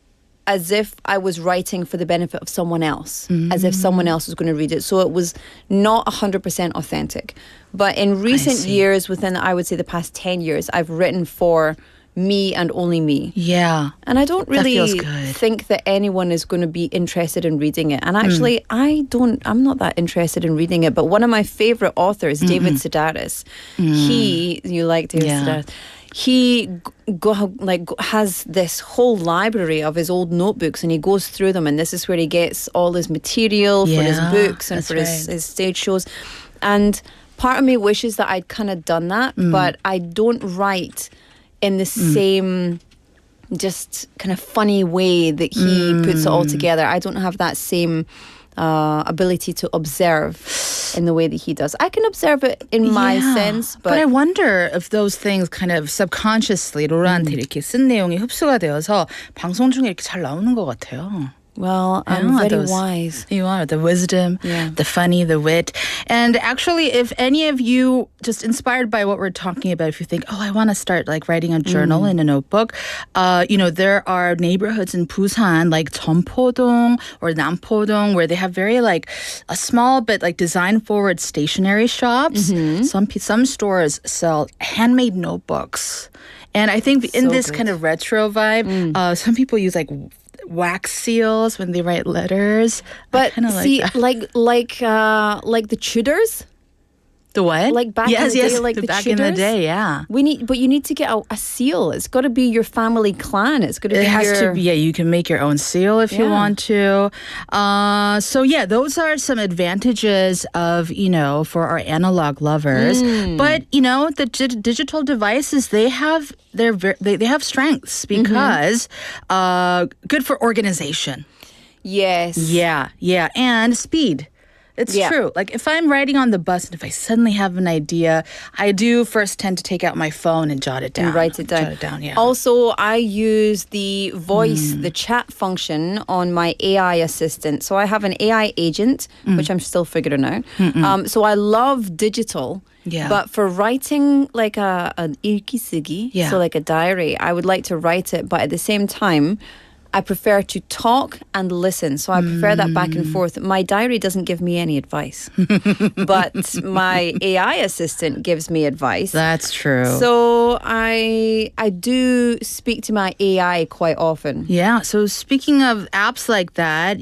as if I was writing for the benefit of someone else, as if someone else was going to read it. So it was not 100% authentic. But in recent years, within, I would say, the past 10 years, I've written for me and only me. Yeah. And I don't really feels good. think that anyone is going to be interested in reading it. And actually, I'm not that interested in reading it. But one of my favorite authors, David Sedaris, you like David Sedaris. he has this whole library of his old notebooks, and he goes through them, and this is where he gets all his material for his books and for his stage shows. And part of me wishes that I'd kind of done that, but I don't write in the same just kind of funny way that he puts it all together. I don't have that same ability to observe in the way that he does. I can observe it in my sense, but I wonder if those things kind of subconsciously 로라한테 이렇게 쓴 내용이 흡수가 되어서 방송 중에 이렇게 잘 나오는 것 같아요. Well, I'm very wise. You are. The wisdom, the funny, the wit. And actually, if any of you, just inspired by what we're talking about, if you think, oh, I want to start like writing a journal in a notebook, there are neighborhoods in Busan like Jeonpo-dong or Nampo-dong where they have very like a small but like design-forward stationery shops. Some stores sell handmade notebooks. And I think in this kind of retro vibe, some people use like wax seals when they write letters. But see, like the Tudors. The what? Like back in the day, like the back Tudors? in the day, yeah. But you need to get a seal. It's got to be your family clan. It's got to be. It has to be. Yeah, you can make your own seal if you want to. So yeah, those are some advantages of for our analog lovers. But the digital devices, they have strengths because good for organization. Yes. Yeah, and speed. It's true. Like if I'm riding on the bus and if I suddenly have an idea, I do first tend to take out my phone and jot it down. And write it down. Jot it down, yeah. Also, I use the voice, the chat function on my AI assistant. So I have an AI agent, which I'm still figuring out. So I love digital. Yeah. But for writing like an 일기쓰기, so like a diary, I would like to write it, but at the same time, I prefer to talk and listen. So I prefer that back and forth. My diary doesn't give me any advice. But my AI assistant gives me advice. That's true. So I do speak to my AI quite often. Yeah. So speaking of apps like that,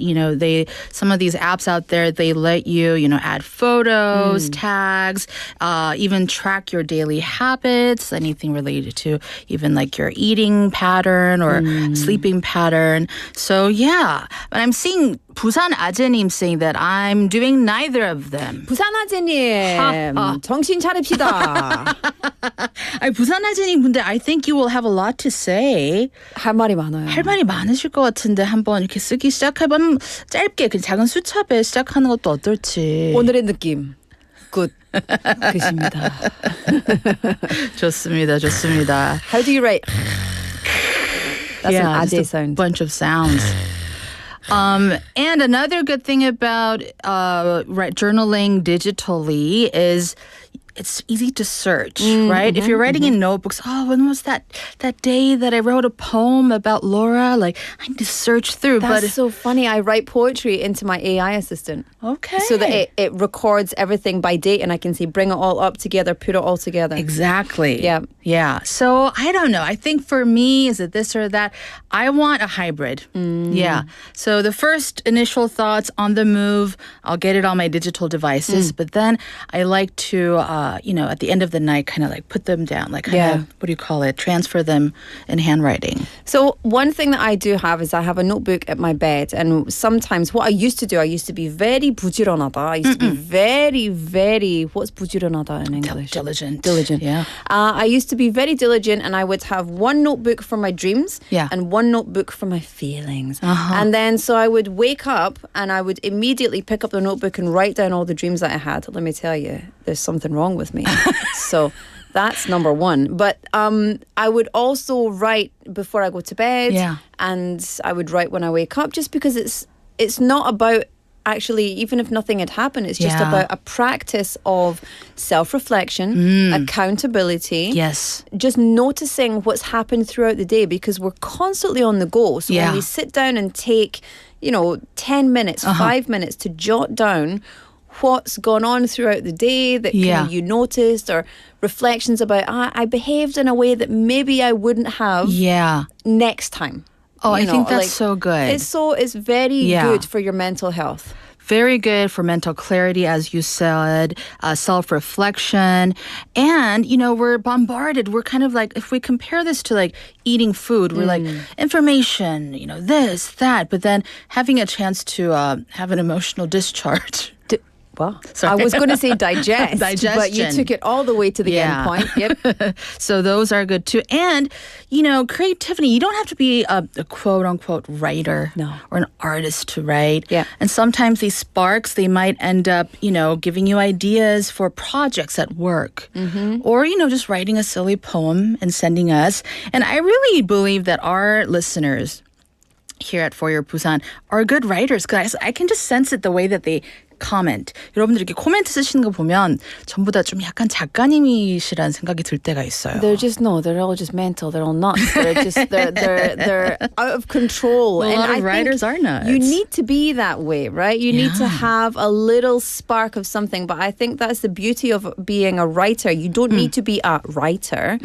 some of these apps out there, they let you, add photos, tags, even track your daily habits, anything related to even like your eating pattern or sleeping pattern. So yeah, but I'm seeing 부산 아재님 saying that I'm doing neither of them. 부산 아재님, 정신 차립시다. 아니, 부산 아재님, 근데 I think you will have a lot to say. 할 말이 많아요. 할 말이 많으실 것 같은데 한번 이렇게 쓰기 시작해보면 짧게 그냥 작은 수첩에 시작하는 것도 어떨지. 오늘의 느낌. 굿. 끝입니다. 좋습니다. How do you write? That's an 아재 sound. Bunch of sounds. And another good thing about journaling digitally is it's easy to search, right? If you're writing in notebooks, when was that day that I wrote a poem about Laura? Like, I need to search through. That's so funny. I write poetry into my AI assistant. Okay. So that it records everything by date, and I can say, bring it all up together, put it all together. Exactly. Yeah. Yeah. So I don't know. I think for me, is it this or that? I want a hybrid. Yeah. So the first initial thoughts on the move, I'll get it on my digital devices, but then I like to, at the end of the night, kind of like put them down, like what do you call it? Transfer them in handwriting. So one thing that I do have is I have a notebook at my bed, and sometimes what I used to do, I used to be very 부지런하다. I used to be very, very, what's 부지런하다 in English? Diligent. Yeah. I used to be very diligent, and I would have one notebook for my dreams and one notebook for my feelings. And then so I would wake up and I would immediately pick up the notebook and write down all the dreams that I had. Let me tell you, there's something wrong with me. So that's number one. But I would also write before I go to bed, and I would write when I wake up, just because it's not about actually, even if nothing had happened, it's just about a practice of self-reflection, accountability. Yes. Just noticing what's happened throughout the day, because we're constantly on the go. So when we sit down and take, 10 minutes, 5 minutes to jot down what's gone on throughout the day that you noticed, or reflections about, I behaved in a way that maybe I wouldn't have next time. Oh, I think that's so good. It's very good for your mental health. very good for mental clarity, as you said, self-reflection. And, we're bombarded. We're kind of like, if we compare this to like eating food, we're like information, this, that, but then having a chance to have an emotional discharge. Well, I was going to say digest, Digestion. but you took it all the way to the end point. Yep. So those are good too. And, creativity, you don't have to be a quote unquote writer or an artist to write. Yeah. And sometimes these sparks, they might end up, giving you ideas for projects at work or, just writing a silly poem and sending us. And I really believe that our listeners here at For Your Busan are good writers because I can just sense it the way that they comment. 여러분들 이렇게 코멘트 쓰시는 거 보면 전부 다 좀 약간 작가님이시라는 생각이 들 때가 있어요. They're all just mental. They're all nuts. They're out of control. Well, a lot and of writers are nuts. You need to be that way, right? You need to have a little spark of something. But I think that's the beauty of being a writer. You don't need to be a writer,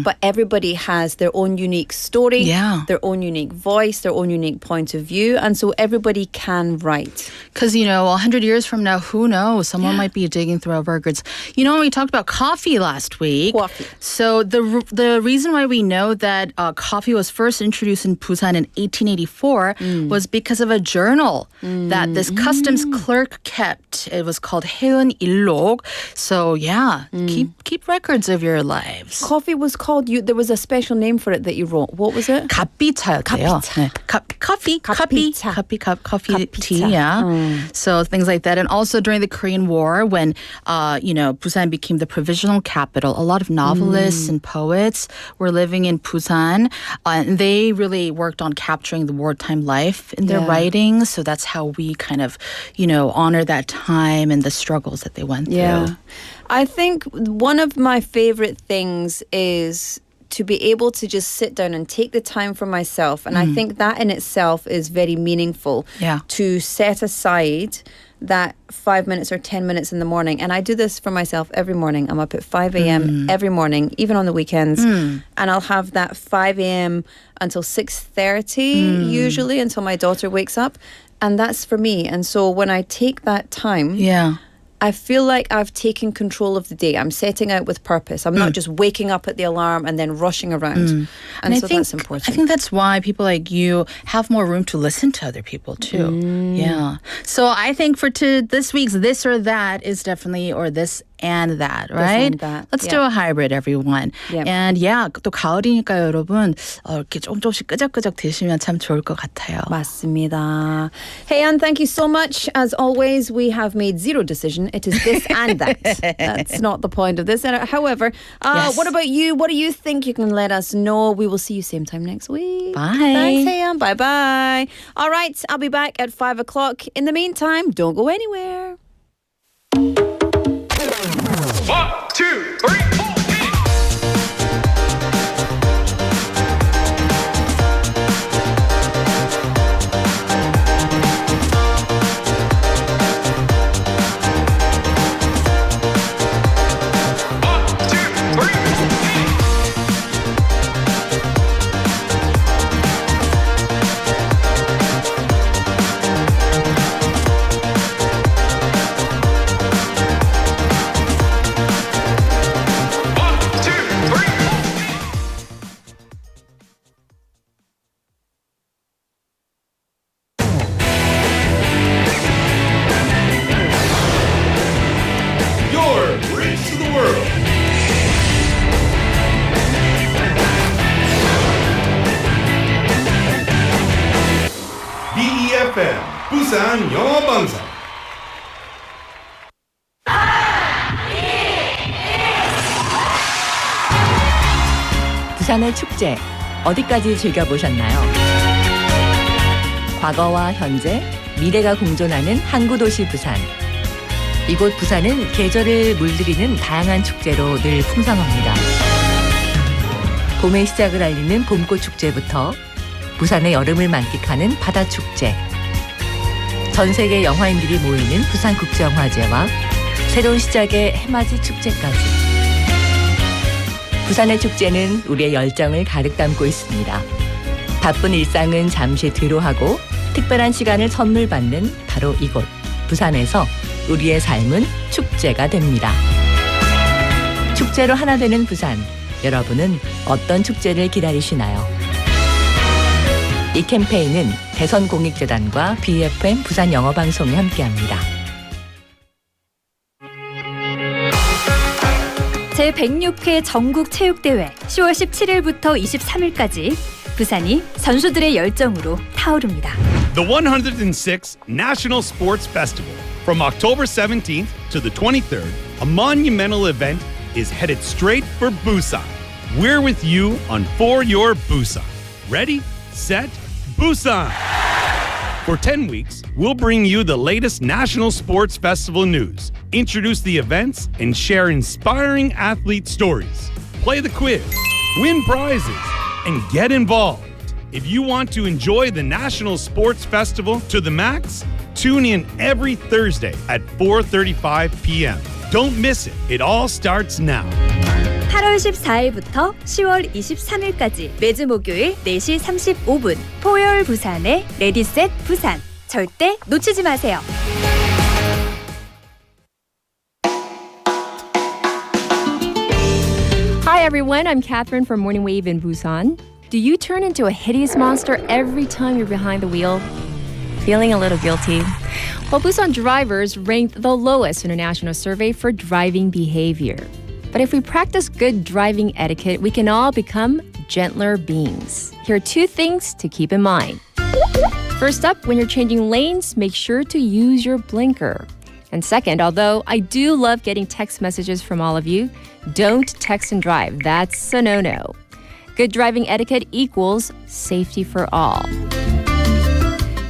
but everybody has their own unique story, their own unique voice, their own unique point of view. And so everybody can write. Because, 100 years from now, who knows? Someone might be digging through our records. We talked about coffee last week. Coffee. So the reason why we know that coffee was first introduced in Busan in 1884 was because of a journal that this customs clerk kept. It was called 해은 일록. So keep records of your lives. Coffee was called, there was a special name for it that you wrote. What was it? 갓비차였대요. Coffee tea, yeah. So things like that. And also during the Korean War, when, Busan became the provisional capital, a lot of novelists and poets were living in Busan. And they really worked on capturing the wartime life in their writings. So that's how we kind of, honor that time and the struggles that they went through. Yeah. I think one of my favorite things is to be able to just sit down and take the time for myself. And I think that in itself is very meaningful. Yeah. To set aside that 5 minutes or 10 minutes in the morning. And I do this for myself every morning. I'm up at 5 a.m. every morning, even on the weekends. And I'll have that 5 a.m. until 6:30 usually, until my daughter wakes up. And that's for me. And so when I take that time, I feel like I've taken control of the day. I'm setting out with purpose. I'm not just waking up at the alarm and then rushing around. And so that's important. I think that's why people like you have more room to listen to other people too. Yeah. So I think for this week's This or That is definitely, or this and that, right? and that, Let's do a hybrid, everyone. Yep. And 또 가을이니까 여러분 이렇게 조금씩 끄적끄적 드시면 참 좋을 것 같아요. 맞습니다. Hey, Anne, thank you so much. As always, we have made zero decision. It is this and that. That's not the point of this. However, what about you? What do you think? You can let us know. We will see you same time next week. Bye. Thanks, hey, Anne. Bye-bye. All right, I'll be back at 5 o'clock. In the meantime, don't go anywhere. 1, 2, 3, 4. 부산영어방송. 부산의 축제 어디까지 즐겨보셨나요? 과거와 현재, 미래가 공존하는 항구도시 부산. 이곳 부산은 계절을 물들이는 다양한 축제로 늘 풍성합니다. 봄의 시작을 알리는 봄꽃 축제부터 부산의 여름을 만끽하는 바다축제, 전 세계 영화인들이 모이는 부산국제영화제와 새로운 시작의 해맞이 축제까지. 부산의 축제는 우리의 열정을 가득 담고 있습니다. 바쁜 일상은 잠시 뒤로하고 특별한 시간을 선물 받는 바로 이곳 부산에서 우리의 삶은 축제가 됩니다. 축제로 하나 되는 부산. 여러분은 어떤 축제를 기다리시나요? 이 캠페인은 대선공익재단과 BFM 부산영어방송이 함께합니다. 제106회 전국체육대회 10월 17일부터 23일까지 부산이 선수들의 열정으로 타오릅니다. The 106th National Sports Festival. From October 17th to the 23rd, a monumental event is headed straight for Busan. We're with you on For Your Busan. Ready, set, Busan! For 10 weeks, we'll bring you the latest National Sports Festival news, introduce the events, and share inspiring athlete stories. Play the quiz, win prizes, and get involved. If you want to enjoy the National Sports Festival to the max, tune in every Thursday at 4:35 p.m. Don't miss it. It all starts now. 8월 14일부터 10월 23일까지 매주 목요일 4시 35분 포열 부산의 레디셋 부산. 절대 놓치지 마세요. Hi everyone, I'm Catherine from Morning Wave in Busan. Do you turn into a hideous monster every time you're behind the wheel? Feeling a little guilty? Well, Busan drivers ranked the lowest in a national survey for driving behavior. But if we practice good driving etiquette, we can all become gentler beings. Here are 2 things to keep in mind. First up, when you're changing lanes, make sure to use your blinker. And second, although I do love getting text messages from all of you, don't text and drive. That's a no-no. Good driving etiquette equals safety for all.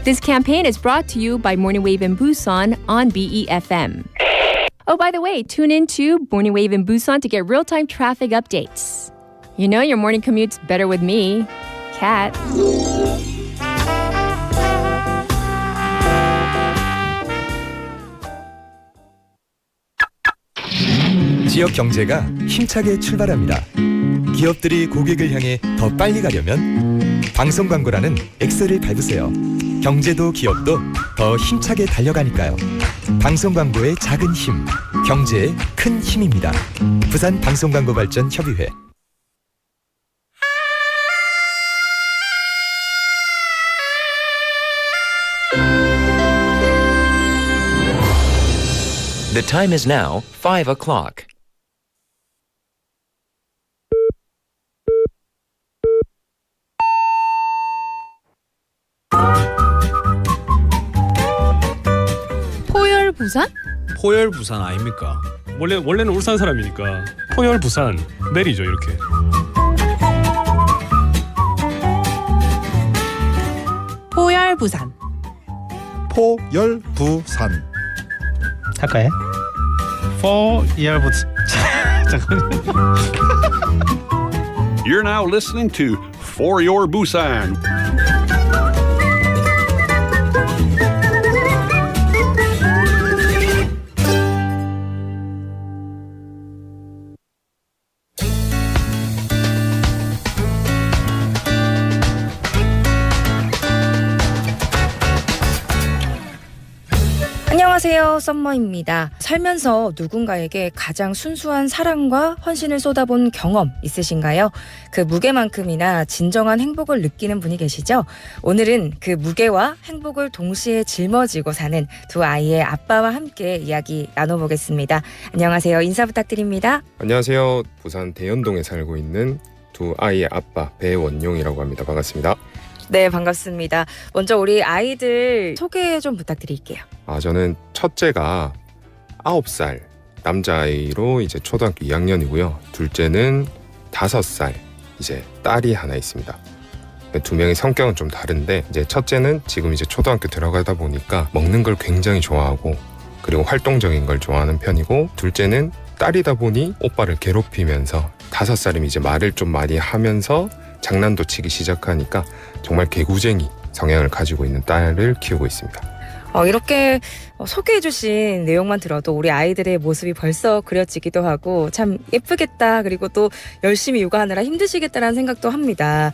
This campaign is brought to you by Morning Wave in Busan on BEFM. Oh, by the way, tune in to Morning Wave in Busan to get real-time traffic updates. You know your morning commute's better with me, Kat. 지역 경제가 힘차게 출발합니다. 기업들이 고객을 향해 더 빨리 가려면 방송 광고라는 엑셀을 밟으세요. 경제도 기업도 더 힘차게 달려가니까요. 방송 광고의 작은 힘, 경제의 큰 힘입니다. 부산 방송광고발전협의회. The time is now 5 o'clock. 포열 부산? 포열 부산 아닙니까? 원래는 울산 사람이니까 포열 부산 내리죠 이렇게. 포열 부산. 포열 부산. 할까요? 포열 부산. 잠깐만요. You're now listening to For Your Busan. 안녕하세요, 썸머입니다. 살면서 누군가에게 가장 순수한 사랑과 헌신을 쏟아본 경험 있으신가요? 그 무게만큼이나 진정한 행복을 느끼는 분이 계시죠? 오늘은 그 무게와 행복을 동시에 짊어지고 사는 2 아이의 아빠와 함께 이야기 나눠보겠습니다. 안녕하세요. 인사 부탁드립니다. 안녕하세요. 부산 대연동에 살고 있는 2 아이의 아빠 배원용이라고 합니다. 반갑습니다. 네, 반갑습니다. 먼저 우리 아이들 소개 좀 부탁드릴게요. 저는 첫째가 9살 남자아이로 이제 초등학교 2학년이고요. 둘째는 5살 이제 딸이 하나 있습니다. 2명의 성격은 좀 다른데 이제 첫째는 지금 이제 초등학교 들어가다 보니까 먹는 걸 굉장히 좋아하고 그리고 활동적인 걸 좋아하는 편이고 둘째는 딸이다 보니 오빠를 괴롭히면서 5살이면 이제 말을 좀 많이 하면서 장난도 치기 시작하니까 정말 개구쟁이 성향을 가지고 있는 딸을 키우고 있습니다. 이렇게 소개해주신 내용만 들어도 우리 아이들의 모습이 벌써 그려지기도 하고 참 예쁘겠다. 그리고 또 열심히 육아하느라 힘드시겠다라는 생각도 합니다.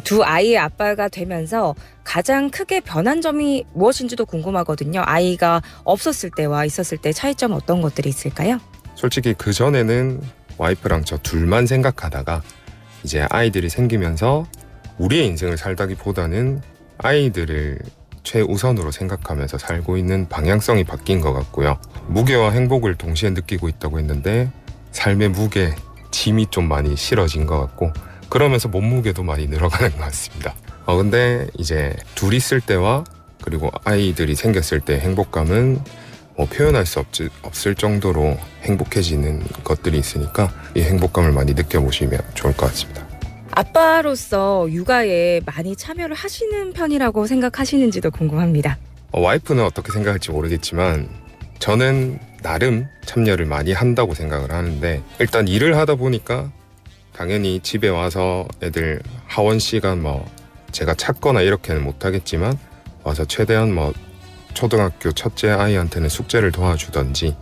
두 아이의 아빠가 되면서 가장 크게 변한 점이 무엇인지도 궁금하거든요. 아이가 없었을 때와 있었을 때 차이점 어떤 것들이 있을까요? 솔직히 그전에는 와이프랑 저 둘만 생각하다가 이제 아이들이 생기면서 우리의 인생을 살다기보다는 아이들을 최우선으로 생각하면서 살고 있는 방향성이 바뀐 것 같고요. 무게와 행복을 동시에 느끼고 있다고 했는데 삶의 무게, 짐이 좀 많이 실어진 것 같고 그러면서 몸무게도 많이 늘어가는 것 같습니다. 근데 이제 둘이 있을 때와 그리고 아이들이 생겼을 때 행복감은 표현할 수 없을 정도로 행복해지는 것들이 있으니까 이 행복감을 많이 느껴보시면 좋을 것 같습니다. 아빠로서 육아에 많이 참여를 하시는 편이라고 생각하시는지도 궁금합니다. 와이프는 어떻게 생각할지 모르겠지만 저는 나름 참여를 많이 한다고 생각을 하는데 일단 일을 하다 보니까 당연히 집에 와서 애들 하원 시간 제가 찾거나 이렇게는 못하겠지만 와서 최대한 초등학교 첫째 아이한테는 숙제를 도와주던지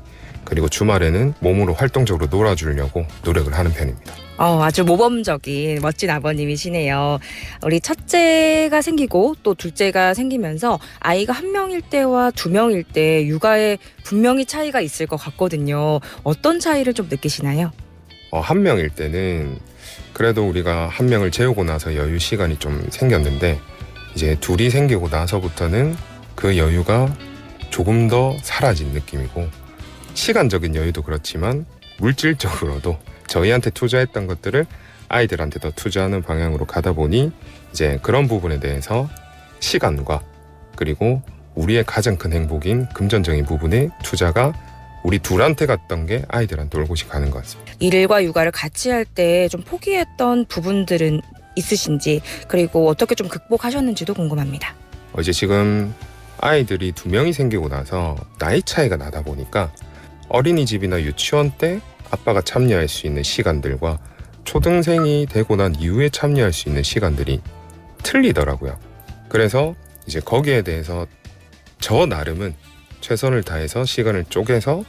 그리고 주말에는 몸으로 활동적으로 놀아주려고 노력을 하는 편입니다. 아주 모범적인 멋진 아버님이시네요. 우리 첫째가 생기고 또 둘째가 생기면서 아이가 한 명일 때와 두 명일 때 육아에 분명히 차이가 있을 것 같거든요. 어떤 차이를 좀 느끼시나요? 한 명일 때는 그래도 우리가 한 명을 재우고 나서 여유 시간이 좀 생겼는데 이제 둘이 생기고 나서부터는 그 여유가 조금 더 사라진 느낌이고 시간적인 여유도 그렇지만 물질적으로도 저희한테 투자했던 것들을 아이들한테 더 투자하는 방향으로 가다 보니 이제 그런 부분에 대해서 시간과 그리고 우리의 가장 큰 행복인 금전적인 부분의 투자가 우리 둘한테 갔던 게 아이들한테 올곧이 가는 것 같습니다. 일과 육아를 같이 할 때 좀 포기했던 부분들은 있으신지 그리고 어떻게 좀 극복하셨는지도 궁금합니다. 이제 지금 아이들이 2명이 생기고 나서 나이 차이가 나다 보니까 어린이집이나 유치원 때 아빠가 참여할 수 있는 시간들과 초등생이 되고 난 이후에 참여할 수 있는 시간들이 틀리더라고요. 그래서 이제 거기에 대해서 저 나름은 최선을 다해서 시간을 쪼개서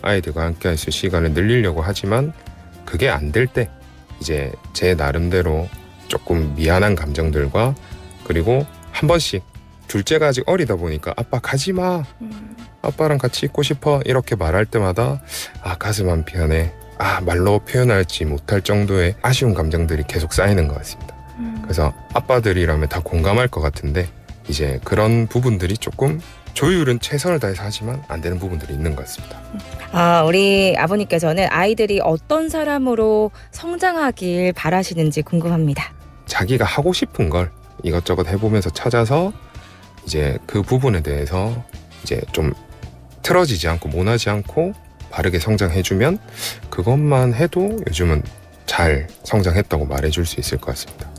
아이들과 함께 할 수 있는 시간을 늘리려고 하지만 그게 안 될 때 이제 제 나름대로 조금 미안한 감정들과 그리고 한 번씩 둘째가 아직 어리다 보니까 아빠 가지마 아빠랑 같이 있고 싶어 이렇게 말할 때마다 가슴 한편에 말로 표현하지 못할 정도의 아쉬운 감정들이 계속 쌓이는 것 같습니다. 그래서 아빠들이라면 다 공감할 것 같은데 이제 그런 부분들이 조금 조율은 최선을 다해서 하지만 안 되는 부분들이 있는 것 같습니다. 우리 아버님께서는 아이들이 어떤 사람으로 성장하길 바라시는지 궁금합니다. 자기가 하고 싶은 걸 이것저것 해보면서 찾아서 이제 그 부분에 대해서 이제 좀 틀어지지 않고 모나지 않고 바르게 성장해주면 그것만 해도 요즘은 잘 성장했다고 말해줄 수 있을 것 같습니다.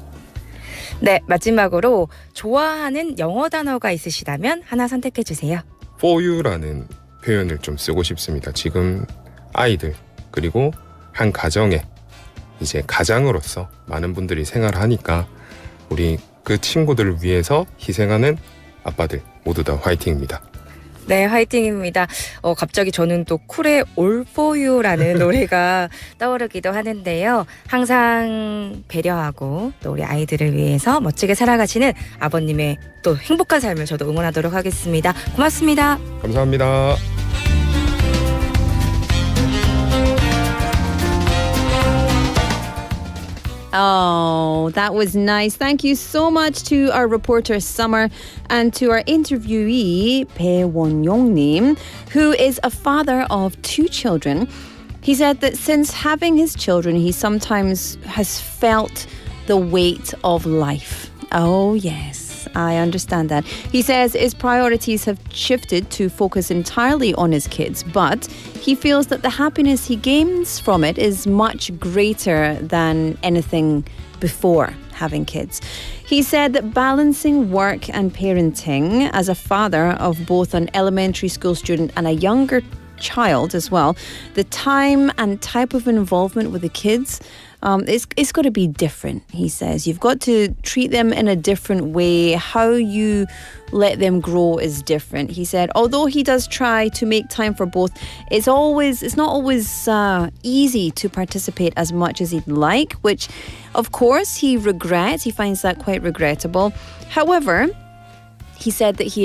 네, 마지막으로 좋아하는 영어 단어가 있으시다면 하나 선택해주세요. For you라는 표현을 좀 쓰고 싶습니다. 지금 아이들 그리고 한 가정에 이제 가장으로서 많은 분들이 생활하니까 우리 그 친구들을 위해서 희생하는 아빠들 모두 다 화이팅입니다. 네, 화이팅입니다. 갑자기 저는 또 쿨의 All For You라는 노래가 떠오르기도 하는데요. 항상 배려하고 또 우리 아이들을 위해서 멋지게 살아가시는 아버님의 또 행복한 삶을 저도 응원하도록 하겠습니다. 고맙습니다. 감사합니다. Oh, that was nice. Thank you so much to our reporter Summer and to our interviewee Bae Won-yong-nim, who is a father of 2 children. He said that since having his children, he sometimes has felt the weight of life. Oh, yes, I understand that. He says his priorities have shifted to focus entirely on his kids, but he feels that the happiness he gains from it is much greater than anything before having kids. He said that balancing work and parenting as a father of both an elementary school student and a younger child as well, the time and type of involvement with the kids it's got to be different, he says. You've got to treat them in a different way. How you let them grow is different. He said, although he does try to make time for both, it's not always easy to participate as much as he'd like, which of course he regrets. He finds that quite regrettable. However, he said that he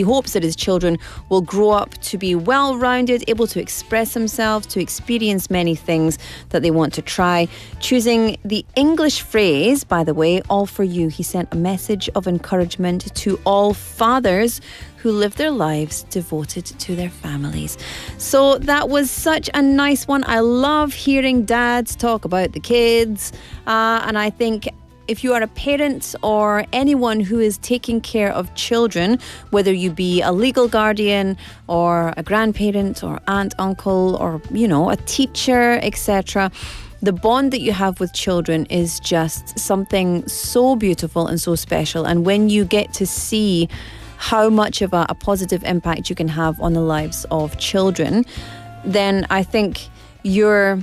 hopes that his children will grow up to be well-rounded, able to express themselves, to experience many things that they want to try. Choosing the English phrase, by the way, all for you, he sent a message of encouragement to all fathers who live their lives devoted to their families. So that was such a nice one. I love hearing dads talk about the kids, and I think if you are a parent or anyone who is taking care of children, whether you be a legal guardian or a grandparent or aunt, uncle, or, a teacher, etc., the bond that you have with children is just something so beautiful and so special. And when you get to see how much of a positive impact you can have on the lives of children, then I think your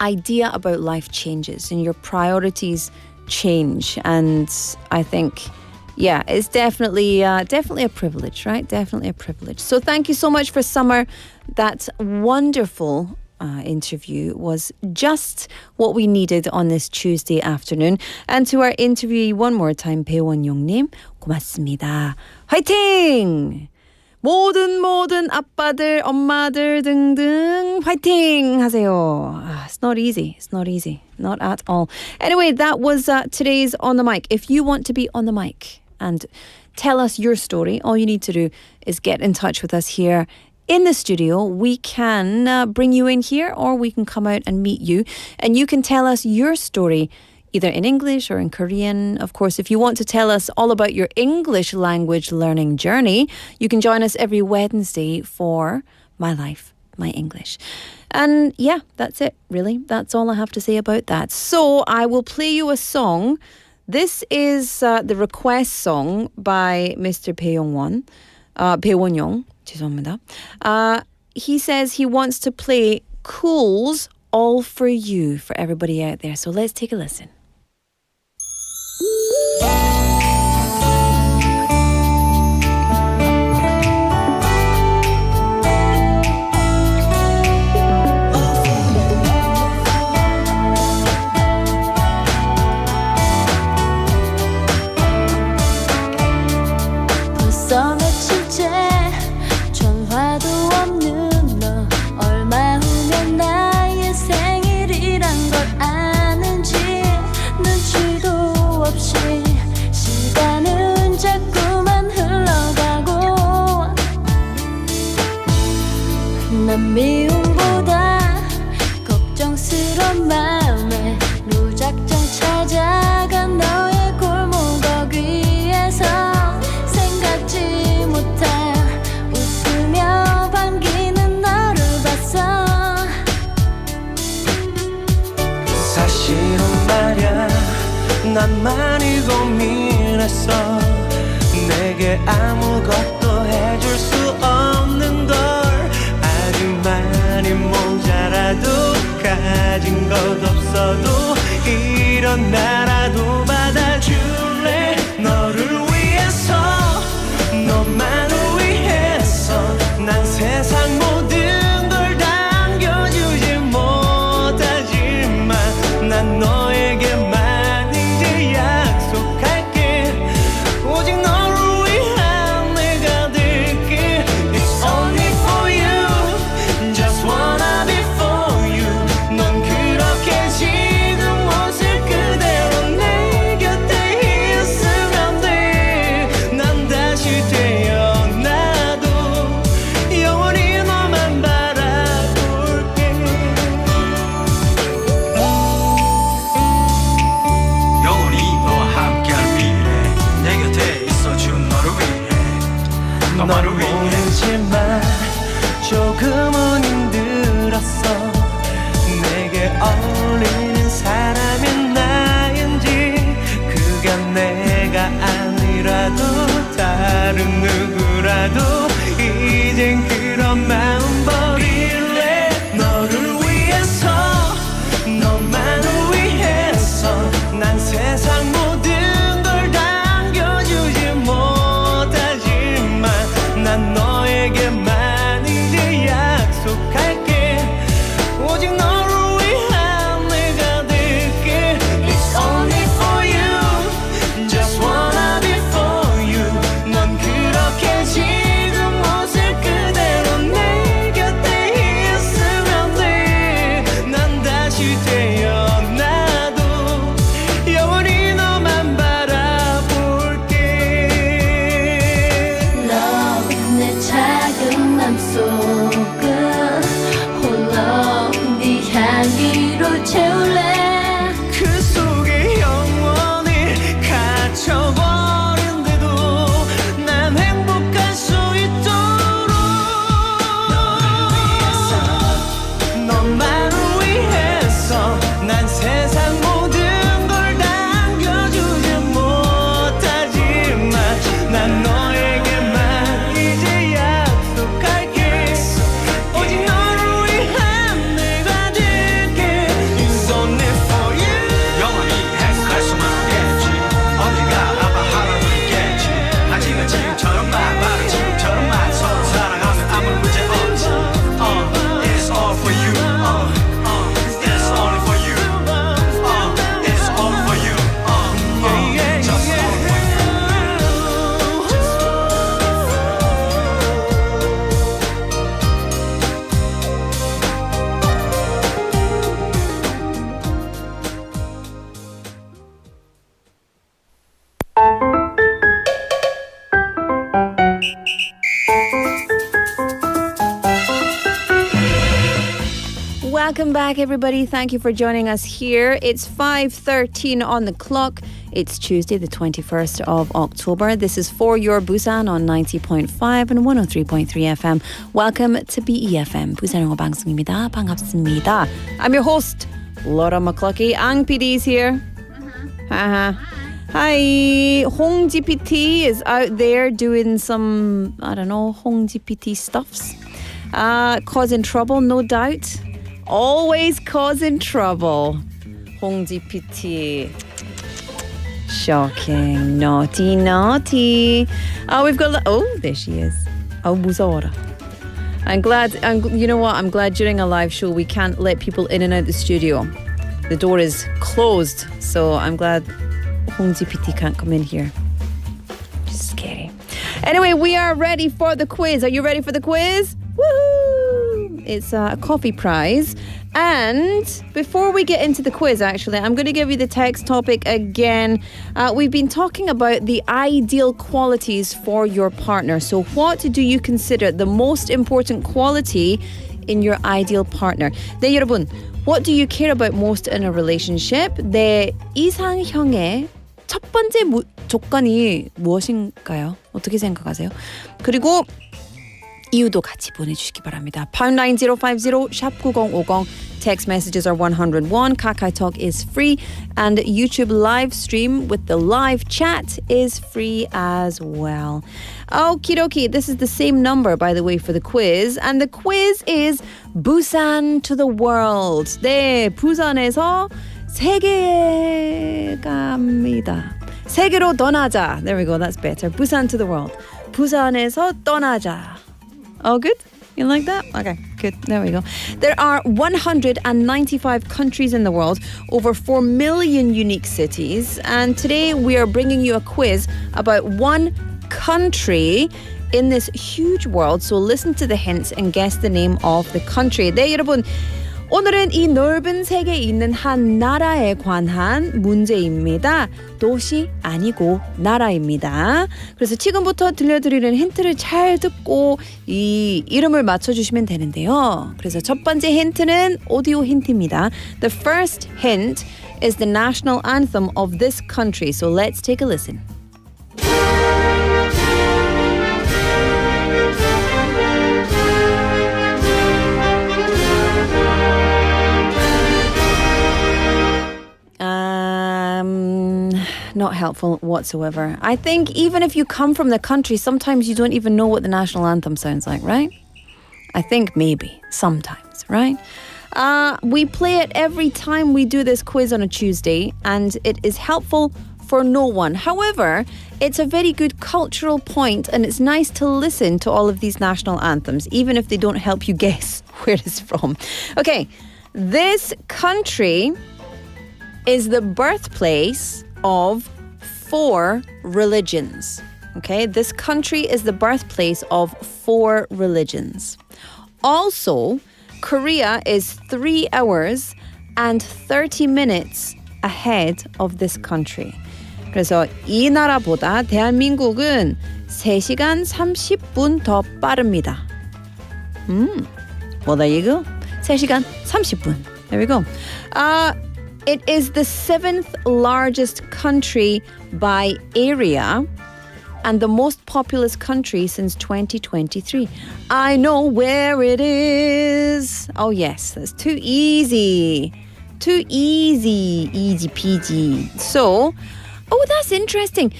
idea about life changes and your priorities change. And I think, it's definitely a privilege, right? Definitely a privilege. So thank you so much for Summer. That wonderful interview was just what we needed on this Tuesday afternoon. And to our interviewee one more time, 배원용님, 고맙습니다. 화이팅! 모든 아빠들, 엄마들 등등 화이팅 하세요. It's not easy. Not at all. Anyway, that was today's On the Mic. If you want to be on the mic and tell us your story, all you need to do is get in touch with us here in the studio. We can bring you in here, or we can come out and meet you, and you can tell us your story either in English or in Korean. Of course, if you want to tell us all about your English language learning journey, you can join us every Wednesday for My Life, My English. And that's it, really. That's all I have to say about that. So I will play you a song. This is the request song by Mr. 배원용. 죄송합니다. He says he wants to play Cool's All For You for everybody out there. So let's take a listen. 벌써 며칠째 전화도 없는 너 얼마 후면 나의 생일이란 걸 아는지 눈치도 없이 시간은 자꾸만 흘러가고 난 미움보다 걱정스러운 마음에 무작정 찾아간 너의 골목억 위에서 생각지 못한 웃으며 반기는 너를 봤어. 사실은 말야 난 많이 고민했어. 내게 아무것도 해줄 수 없는 걸 아주 많이 모자라도 가진 것 없어도 이런 나라도 받아줄래. 너를 위해서 너만을 위해서 난 세상 모든 걸 당겨주지 못하지만 난 너에게만 이제 약속할게. 오직 너를 위한 내가 될게. It's only for you, just wanna be for you. 넌 그렇게 지금 모습 그대로 내 곁에 있으면 돼. 난 다시 태어나도 영원히 너만 바라볼게. 영원히 너와 함께할 미래 내 곁에 있어준 너를 위해 너만을 모르지만 조금은 힘들었어. 내게 어울리는 사람이 나인지 그가 내가 아니라도 다른 누구라도 이젠 그런 마음 버릴래. 너를 위해서 맘속은 홀로 네 향기로 채울래 그 속에 영원히 갇혀버린데도 난 행복할 수 있도록 너만을 위해서 난 세상 모든 걸 남겨주지 못하지만 난 너에게만 이제 약속할게 오직 너를 위한 내가 될게 It's only for you 영원히 행복할 수만 있겠지 언젠가 아마 하루는 있겠지 아직은 지금처럼 바로 지금처럼만 서로 사랑하면 아무 문제 없지 It's all for you It's only for you It's all for you Just all for you Welcome back, everybody. Thank you for joining us here. It's 5:13 on the clock. It's Tuesday, the 21st of October. This is For Your Busan on 90.5 and 103.3 FM. Welcome to BEFM, 부산영어방송입니다. 반갑습니다. I'm your host, Laura McCluckey. Ang PD's here. Hi. Hong GPT is out there doing some, I don't know, Hong GPT stuffs. Causing trouble, no doubt. Always causing trouble. Hong GPT. Shocking. Naughty, naughty. We've got... Oh, there she is. 무서워라. You know what? I'm glad during a live show we can't let people in and out the studio. The door is closed. So I'm glad Hong GPT can't come in here. Just scary. Anyway, we are ready for the quiz. Are you ready for the quiz? Woohoo! It's a coffee prize. And before we get into the quiz, actually, I'm going to give you the text topic again. We've been talking about the ideal qualities for your partner. So what do you consider the most important quality in your ideal partner? 네, 여러분. What do you care about most in a relationship? 내 이상형의 첫 번째 조건이 무엇인가요? 어떻게 생각하세요? 그리고 이유도 같이 보내주시기 바랍니다. pound 9050 샵 9050 text messages are 101. KakaoTalk is free and YouTube live stream with the live chat is free as well. Okie dokie, this is the same number by the way for the quiz and the quiz is Busan to the world. 네, 부산에서 세계에 갑니다. 세계로 떠나자. There we go, that's better. Busan to the world. 부산에서 떠나자. Oh, good? You like that? Okay, good. There we go. There are 195 countries in the world, over 4 million unique cities, and today we are bringing you a quiz about one country in this huge world. So listen to the hints and guess the name of the country. 네, 여러분. 오늘은 이 넓은 세계에 있는 한 나라에 관한 문제입니다. 도시 아니고 나라입니다. 그래서 지금부터 들려드리는 힌트를 잘 듣고 이 이름을 맞춰주시면 되는데요. 그래서 첫 번째 힌트는 오디오 힌트입니다. The first hint is the national anthem of this country. So let's take a listen. Not helpful whatsoever. I think even if you come from the country, sometimes you don't even know what the national anthem sounds like, right? I think maybe, sometimes, right? We play it every time we do this quiz on a Tuesday, and it is helpful for no one. However, it's a very good cultural point, and it's nice to listen to all of these national anthems, even if they don't help you guess where it's from. Okay, this country is the birthplace of 4 religions. Okay, this country is the birthplace of 4 religions. Also, Korea is 3 hours and 30 minutes ahead of this country. 그래서 이 나라보다 대한민국은 3시간 30분 더 빠릅니다. Well, there you go. 3시간 30분. There we go. It is the 7th largest country by area and the most populous country since 2023. I know where it is. Oh, yes, that's too easy. Too easy. Easy peasy. So, that's interesting.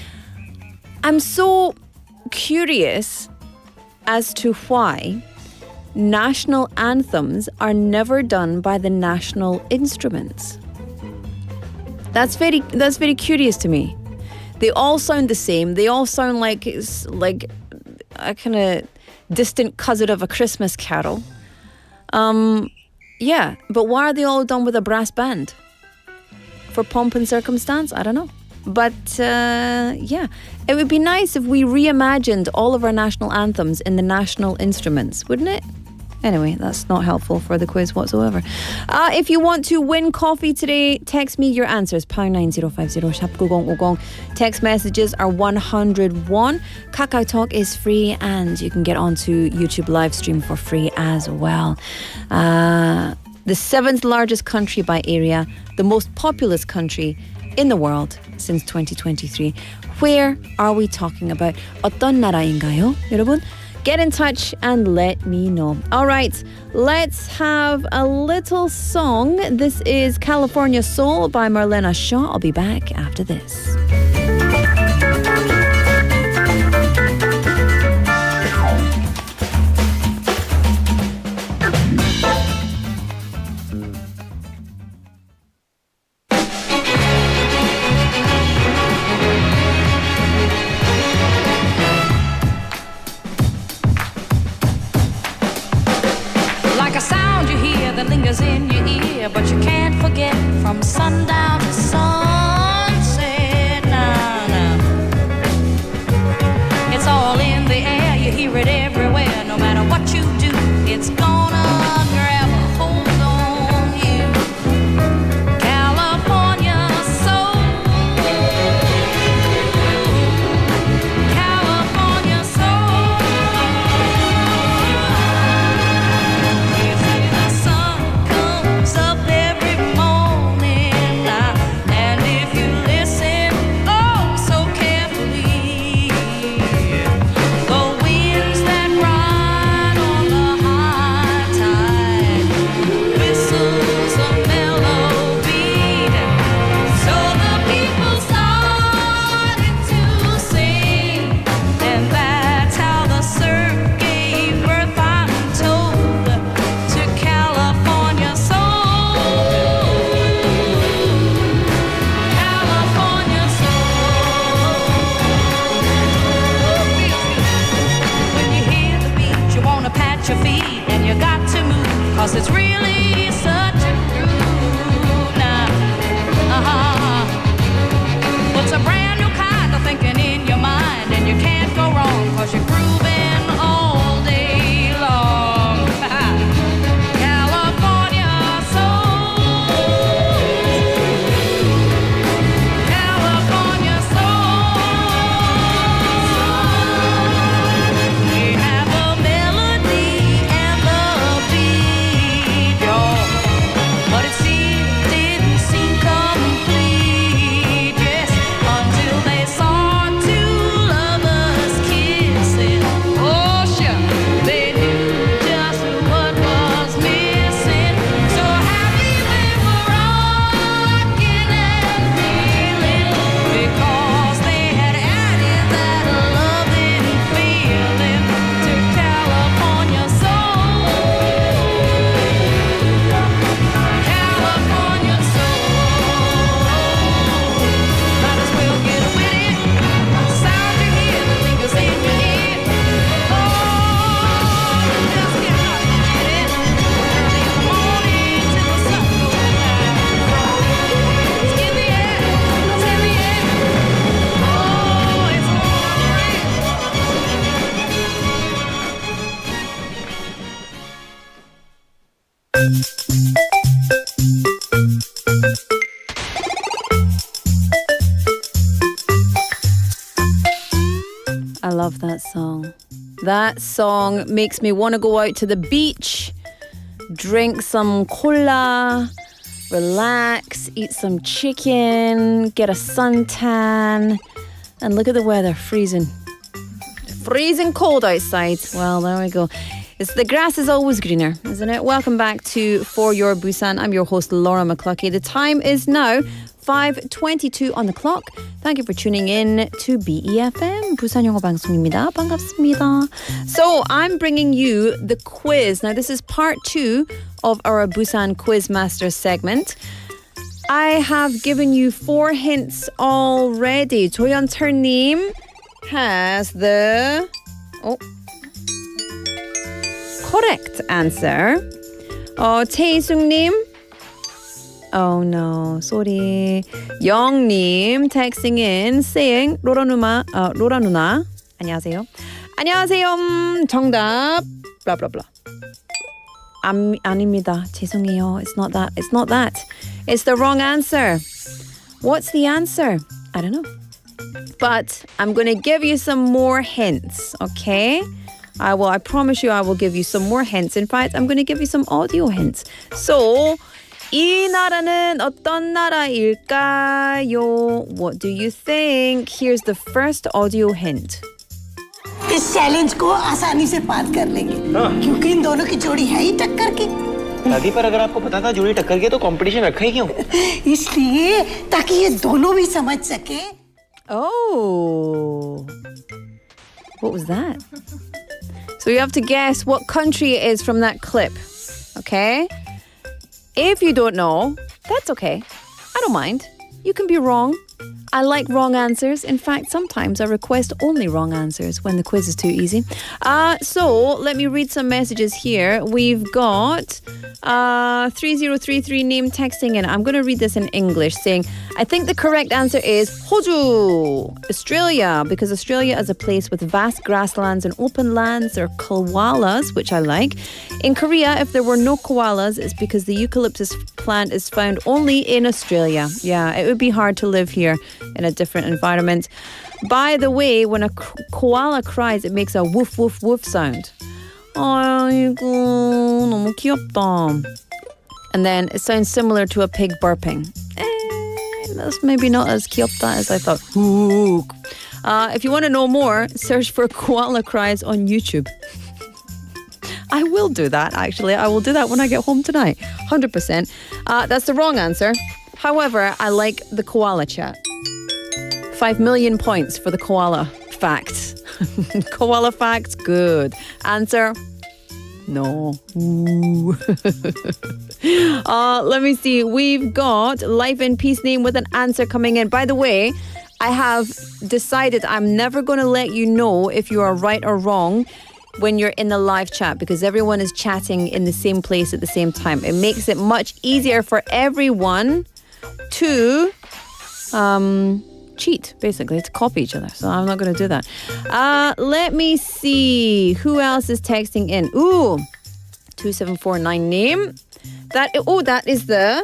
I'm so curious as to why national anthems are never done by the national instruments. That's very curious to me. They all sound the same. They all sound like it's like a kind of distant cousin of a Christmas carol. Yeah, but why are they all done with a brass band? For pomp and circumstance? I don't know. But yeah, it would be nice if we reimagined all of our national anthems in the national instruments, wouldn't it? Anyway, that's not helpful for the quiz whatsoever. If you want to win coffee today, text me your answers. #9050 샵 9050. Text messages are 101. Kakao Talk is free and you can get onto YouTube live stream for free as well. The 7th largest country by area, the most populous country in the world since 2023. Where are we talking about? 어떤 나라인가요, 여러분? Get in touch and let me know. All right, let's have a little song. This is California Soul by Marlena Shaw. I'll be back after this. Lingers in your ear, but you can't forget from sundown to sunset. Nah, nah. It's all in the air, you hear it everywhere. No matter what you do, it's gonna grab a hold on you. California soul, California soul. You see the sun comes up every morning, and if you listen, oh, so carefully, the winds that ride on the high tide whistles a melody. So the people started to sing, and that's how the surf gave birth, I'm told, to California soul. California soul. When you hear the beat, you wanna pat your feet, and you got to move, 'cause it's really such a groove now. It's a brand new kind of thinking in your mind, and you can't go wrong, 'cause you're grooving all day long. California soul, California soul. We have a melody and the beat, y'all, but it didn't seem complete, yes, until they saw two lovers kissing. Oh, sure, they knew just what was missing. So happy they were rocking and feeling, because they had added that loving feeling to California soul. California soul. Might as well get with it. Sound you hear, the lingers in your ear. Oh, just get out and get it. Early in the morning till the sun goes down. It's in the air, it's in the air. Oh, it's on the I love that song. That song makes me want to go out to the beach, drink some cola, relax, eat some chicken, get a suntan, and look at the weather, freezing cold outside. Well, there we go. The grass is always greener, isn't it? Welcome back to For Your Busan. I'm your host, Laura McCluskey. The time is now 5:22 on the clock. Thank you for tuning in to BEFM, 부산영어방송입니다. 반갑습니다. So I'm bringing you the quiz. Now, this is part 2 of our Busan Quizmaster segment. I have given you 4 hints already. 조연철님 has the correct answer. 최희숙님, oh no, sorry. 영님 texting in saying 로라 누나, 안녕하세요. 안녕하세요. 정답. blah blah blah. 아닙니다. 죄송해요. It's not that. It's not that. It's the wrong answer. What's the answer? I don't know. But I'm going to give you some more hints, okay? I promise you I will give you some more hints. In fact, I'm going to give you some audio hints. So, 이 나라는 어떤 나라일까요? What do you think? Here's the first audio hint. इस challenge को आसानी से पार कर लेंगे क्योंकि इन दोनों की जोड़ी है ही टक्कर की दादी पर अगर आपको पता था जोड़ी टक्कर की तो कंपटीशन रखा ही क्यों इसलिए ताकि ये दोनों भी समझ सके Oh, what was that? So you have to guess what country it is from that clip, okay? If you don't know, that's okay. I don't mind. You can be wrong. I like wrong answers. In fact, sometimes I request only wrong answers when the quiz is too easy. So let me read some messages here. We've got 3033 name texting in. I'm going to read this in English saying, I think the correct answer is Hoju, Australia, because Australia is a place with vast grasslands and open lands. There are koalas, which I like. In Korea, if there were no koalas, it's because the eucalyptus plant is found only in Australia. Yeah, it would be hard to live here in a different environment. By the way, when a koala cries, it makes a woof, woof, woof sound. 아이고, 너무 귀엽다. And then it sounds similar to a pig burping. That's maybe not as 귀엽다 as I thought. If you want to know more, search for koala cries on YouTube. I will do that, actually. I will do that when I get home tonight. 100%. That's the wrong answer. However, I like the koala chat. 5 million points for the koala fact. Koala facts, good. Answer, no. Let me see. We've got Life in Peace name with an answer coming in. By the way, I have decided I'm never going to let you know if you are right or wrong when you're in the live chat because everyone is chatting in the same place at the same time. It makes it much easier for everyone to cheat, basically, to copy each other. So I'm not going to do that. Let me see. Who else is texting in? 2749 name. That is the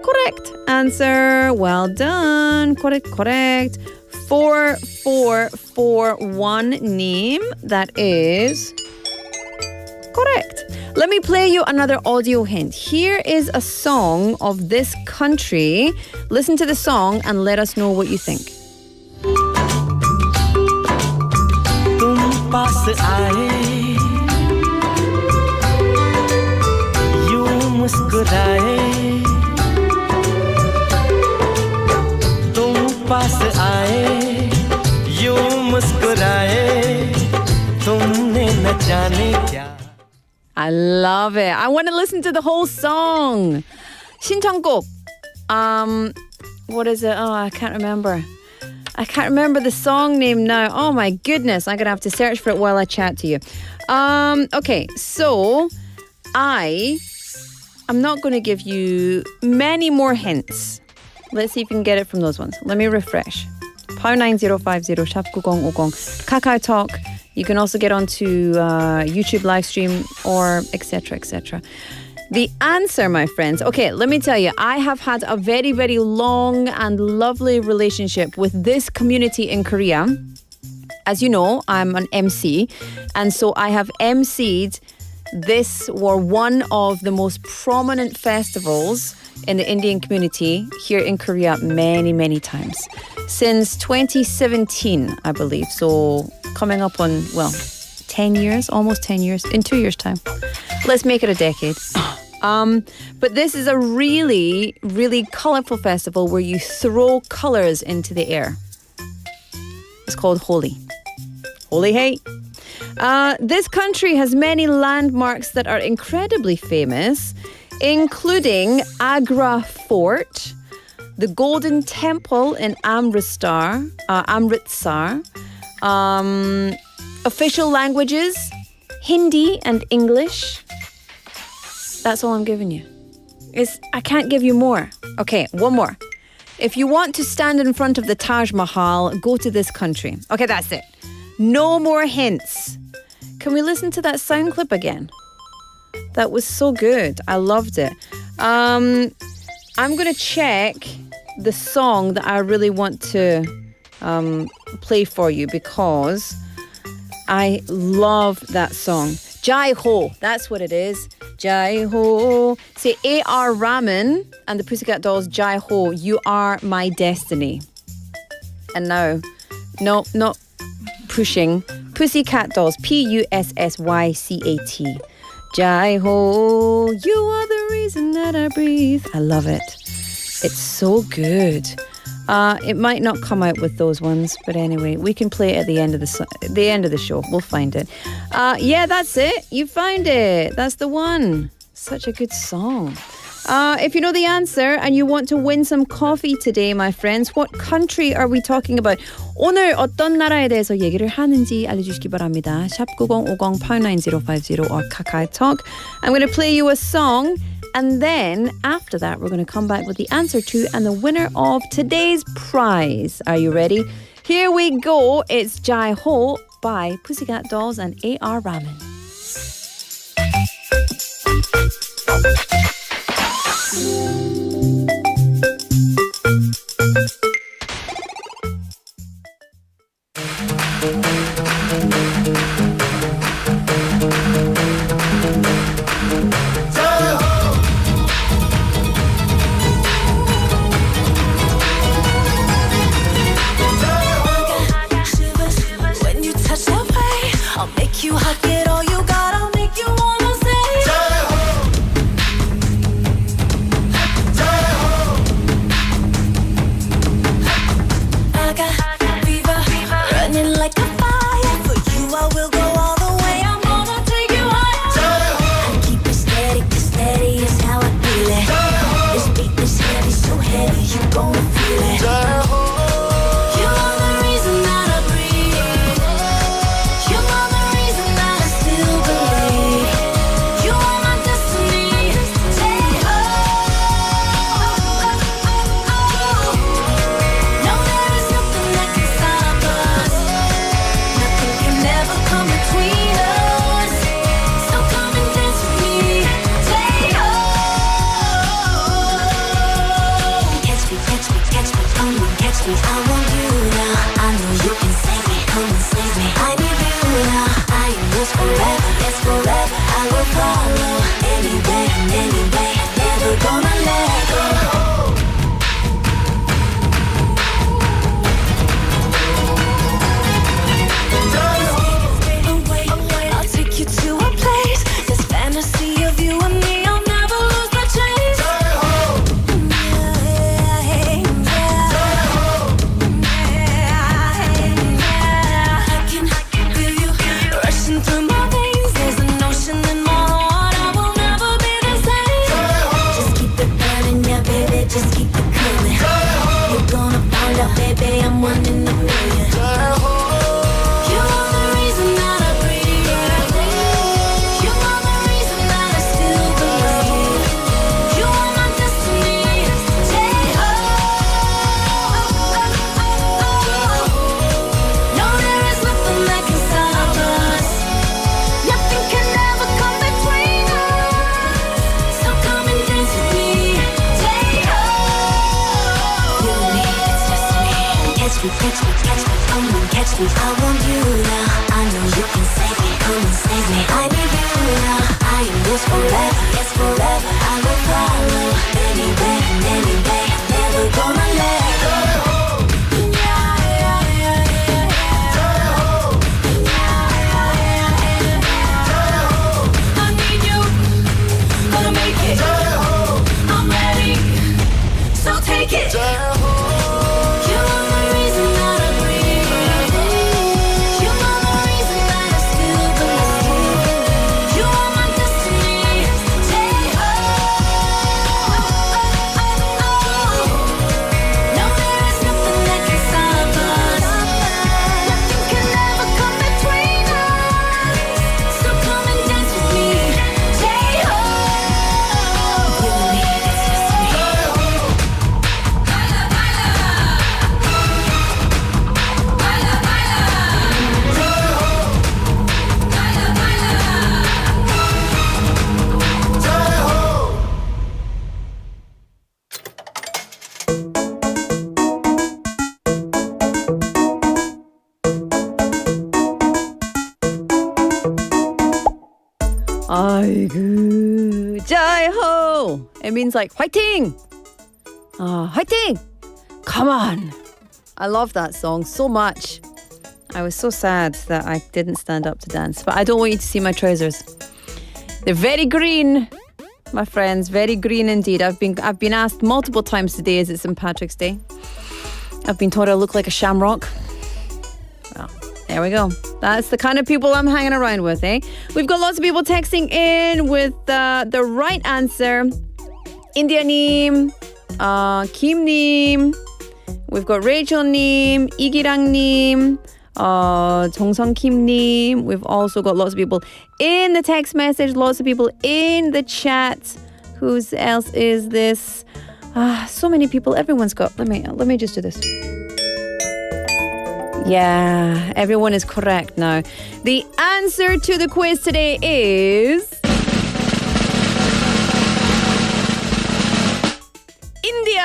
correct answer. Well done. Correct. 4441 name. That is correct. Let me play you another audio hint. Here is a song of this country. Listen to the song and let us know what you think. तुम पास आए यूं मुस्कुराए तुम पास आए यूं मुस्कुराए तुमने न जाने क्या I love it. I want to listen to the whole song. 신청곡. What is it? Oh, I can't remember. I can't remember the song name now. Oh my goodness. I'm going to have to search for it while I chat to you. Okay, so I'm not going to give you many more hints. Let's see if you can get it from those ones. Let me refresh. pound 9050 샵 9050 Kakao Talk. You can also get onto YouTube live stream or etc. etc. The answer, my friends. Okay, let me tell you. I have had a very, very long and lovely relationship with this community in Korea. as you know, I'm an MC, and so I have MC'd this or one of the most prominent festivals in the Indian community here in Korea many, many times. Since 2017, I believe. So coming up on, 10 years, almost 10 years, in 2 years' time. Let's make it a decade. But this is a really, really colorful festival where you throw colors into the air. It's called Holi. Holi hey! This country has many landmarks that are incredibly famous, including Agra Fort, the Golden Temple in Amritsar. Official languages, Hindi and English. That's all I'm giving you. I can't give you more. Okay, one more. If you want to stand in front of the Taj Mahal, go to this country. Okay, that's it. No more hints. Can we listen to that sound clip again? That was so good. I loved it. I'm going to check the song that I really want to play for you because I love that song. Jai Ho, that's what it is. Jai Ho. Say A.R. Rahman and the Pussycat Dolls, Jai Ho, you are my destiny. And now, no, not pushing. Pussycat Dolls, Pussycat. Jai Ho, you are the reason that I breathe. I love it. It's so good. It might not come out with those ones, but anyway, we can play it at the end of the show. We'll find it. Yeah, that's it. You found it. That's the one. Such a good song. If you know the answer and you want to win some coffee today, my friends, what country are we talking about? 오늘 어떤 나라에 대해서 얘기를 하는지 알려주시기 바랍니다. 샵 9050-89050 or KakaoTalk. I'm going to play you a song. And then after that, we're going to come back with the answer to and the winner of today's prize. Are you ready? Here we go. It's Jai Ho by Pussycat Dolls and A.R. Rahman. question. I want you now. I know you can save me. Come and save me. I need you now. I am yours forever. Yes, forever. I will follow. Anyway, anyway. Never gonna let go. I need you. Gonna make it. I'm ready. So take it. You are the reason that I breathe. You are the reason that I still believe. You are my destiny. No, there is nothing that can stop us. Nothing can ever come between us. So come and dance with me. J-Ho. You and me, it's destiny. 아이고, jai-ho. It means like fighting. Fighting. Come on. I love that song so much. I was so sad that I didn't stand up to dance, but I don't want you to see my trousers. They're very green, my friends, very green indeed. I've been asked multiple times today as it's St. Patrick's Day. I've been told I look like a shamrock. Well, there we go. That's the kind of people I'm hanging around with, eh? We've got lots of people texting in with the right answer. India님, Kim님, we've got Rachel님, Igirang님, 정성킴님. We've also got lots of people in the text message, lots of people in the chat. Who else is this? So many people. Everyone's got. Let me just do this. Yeah, everyone is correct now. The answer to the quiz today is India.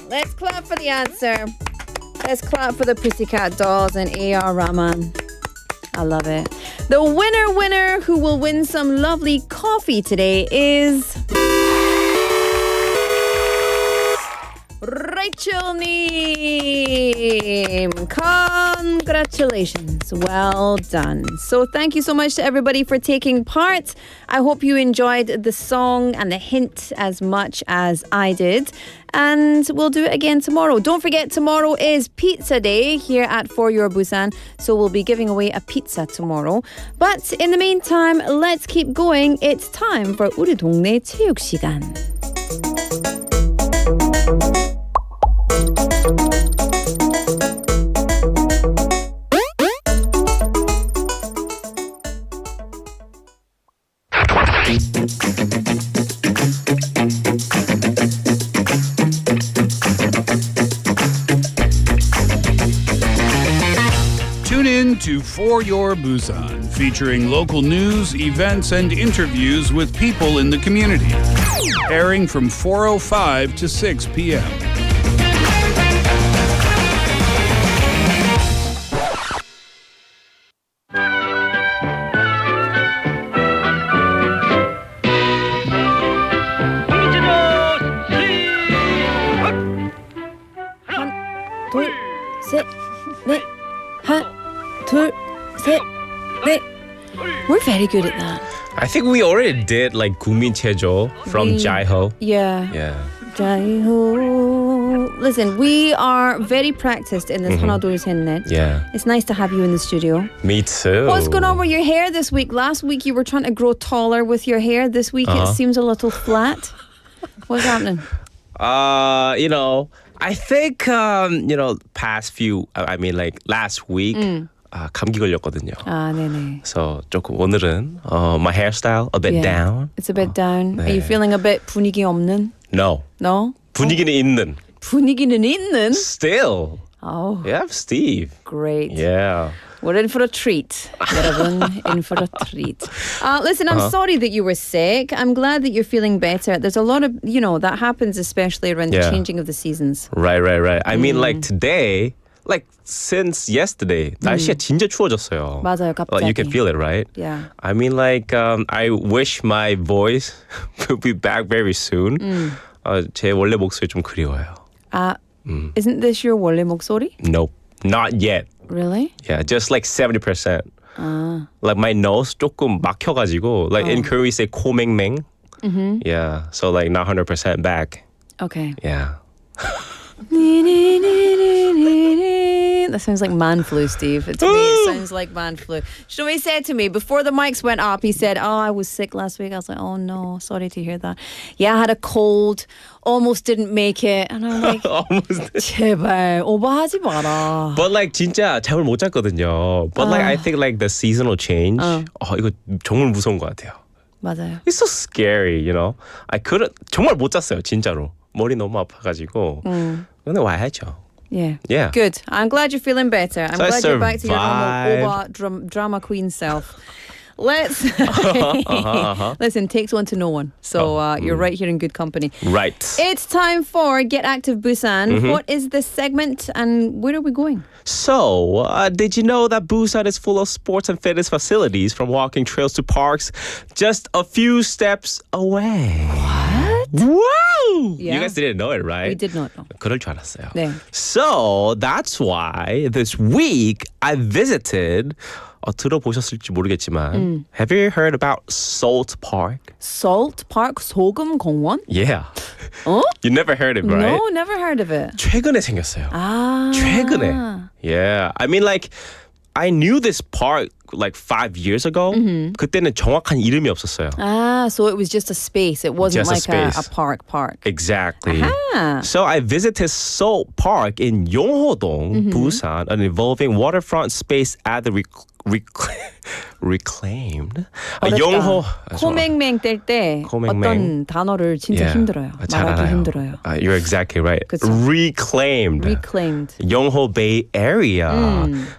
Let's clap for the answer. Let's clap for the Pussycat Dolls and A.R. Rahman. I love it. The winner who will win some lovely coffee today is Rachel Neem. Congratulations. Well done. So thank you so much to everybody for taking part. I hope you enjoyed the song and the hint as much as I did. And we'll do it again tomorrow. Don't forget, tomorrow is pizza day here at For Your Busan. So we'll be giving away a pizza tomorrow. But in the meantime, let's keep going. It's time for 우리동네 체육시간. Tune in to For Your Busan, featuring local news, events, and interviews with people in the community. Airing from 4:05 to 6 p.m. 둘, 셋, 넷. 둘, 셋, 넷. We're very good at that. I think we already did like 국민 체조 from Jai-ho. Yeah. Yeah. Jai-ho. Listen, we are very practiced in this 하나 둘 셋 넷. Yeah. It's nice to have you in the studio. Me too. What's going on with your hair this week? Last week you were trying to grow taller with your hair. This week it seems a little flat. What's happening? I think past few like last week 감기 걸렸거든요. 네네. So 조금 오늘은 my hairstyle a bit down. It's a bit down. 네. Are you feeling a bit 분위기 없는? No. No? 분위기는 있는. 분위기는 있는? Still. Oh. Yeah, Steve. Great. Yeah. We're in for a treat. 여러분, in for a treat. Listen, I'm sorry that you were sick. I'm glad that you're feeling better. There's a lot of, that happens especially around the changing of the seasons. Right. I mean, like today, like since yesterday, 날씨가 진짜 추워졌어요. 맞아요, 갑자기. You can feel it, right? Yeah. I mean, like, I wish my voice would be back very soon. 제 원래 목소리 좀 그리워요. Isn't this your 원래 목소리? Nope, not yet. Really? Yeah, just like 70%. Like my nose 조금 막혀가지고, like in Korea we say 코맹맹. Yeah, so like not 100% back. Okay. Yeah. That sounds like man flu, Steve. To me, it sounds like man flu. You know what he said to me before the mics went up? He said, "Oh, I was sick last week." I was like, "Oh no, sorry to hear that." Yeah, I had a cold. Almost didn't make it, and I'm like, 제발 오버하지 마라. But like 진짜 잠을 못 잤거든요. But like I think like the seasonal change. 이거 정말 무서운 것 같아요. 맞아요. It's so scary, you know. I couldn't 정말 못 잤어요, 진짜로. 머리 너무 아파가지고. 근데 와야죠. Yeah. Yeah. Good. I'm glad you're feeling better. I'm So I glad you're back to your survived. normal drama queen self. Let's listen. Takes one to know one. So you're right here in good company. Right. It's time for Get Active Busan. What is this segment and where are we going? So, did you know that Busan is full of sports and fitness facilities, from walking trails to parks, just a few steps away? What? Woo! Yeah. You guys didn't know it, right? We did not know. 그럴 줄 알았어요. 네. So, that's why this week I visited. 들어보셨을지 모르겠지만, have you heard about Salt Park? Salt Park 소금공원? Yeah. 어? You never heard of it, right? No, never heard of it. 최근에 생겼어요. 아. 최근에. Yeah. I mean, like, I knew this park like 5 years ago. 그때는 정확한 이름이 없었어요. Ah, so it was just a space. It wasn't Just like a a space. park. Exactly. Aha. So I visited Salt Park in Yongho-dong, Busan, an evolving waterfront space at the reclaimed. Yongho. 코맹맹 뗄 때 어떤 단어를 진짜 힘들어요. 말하기 힘들어요. You're exactly right. 그쵸? Reclaimed. Yongho Bay area.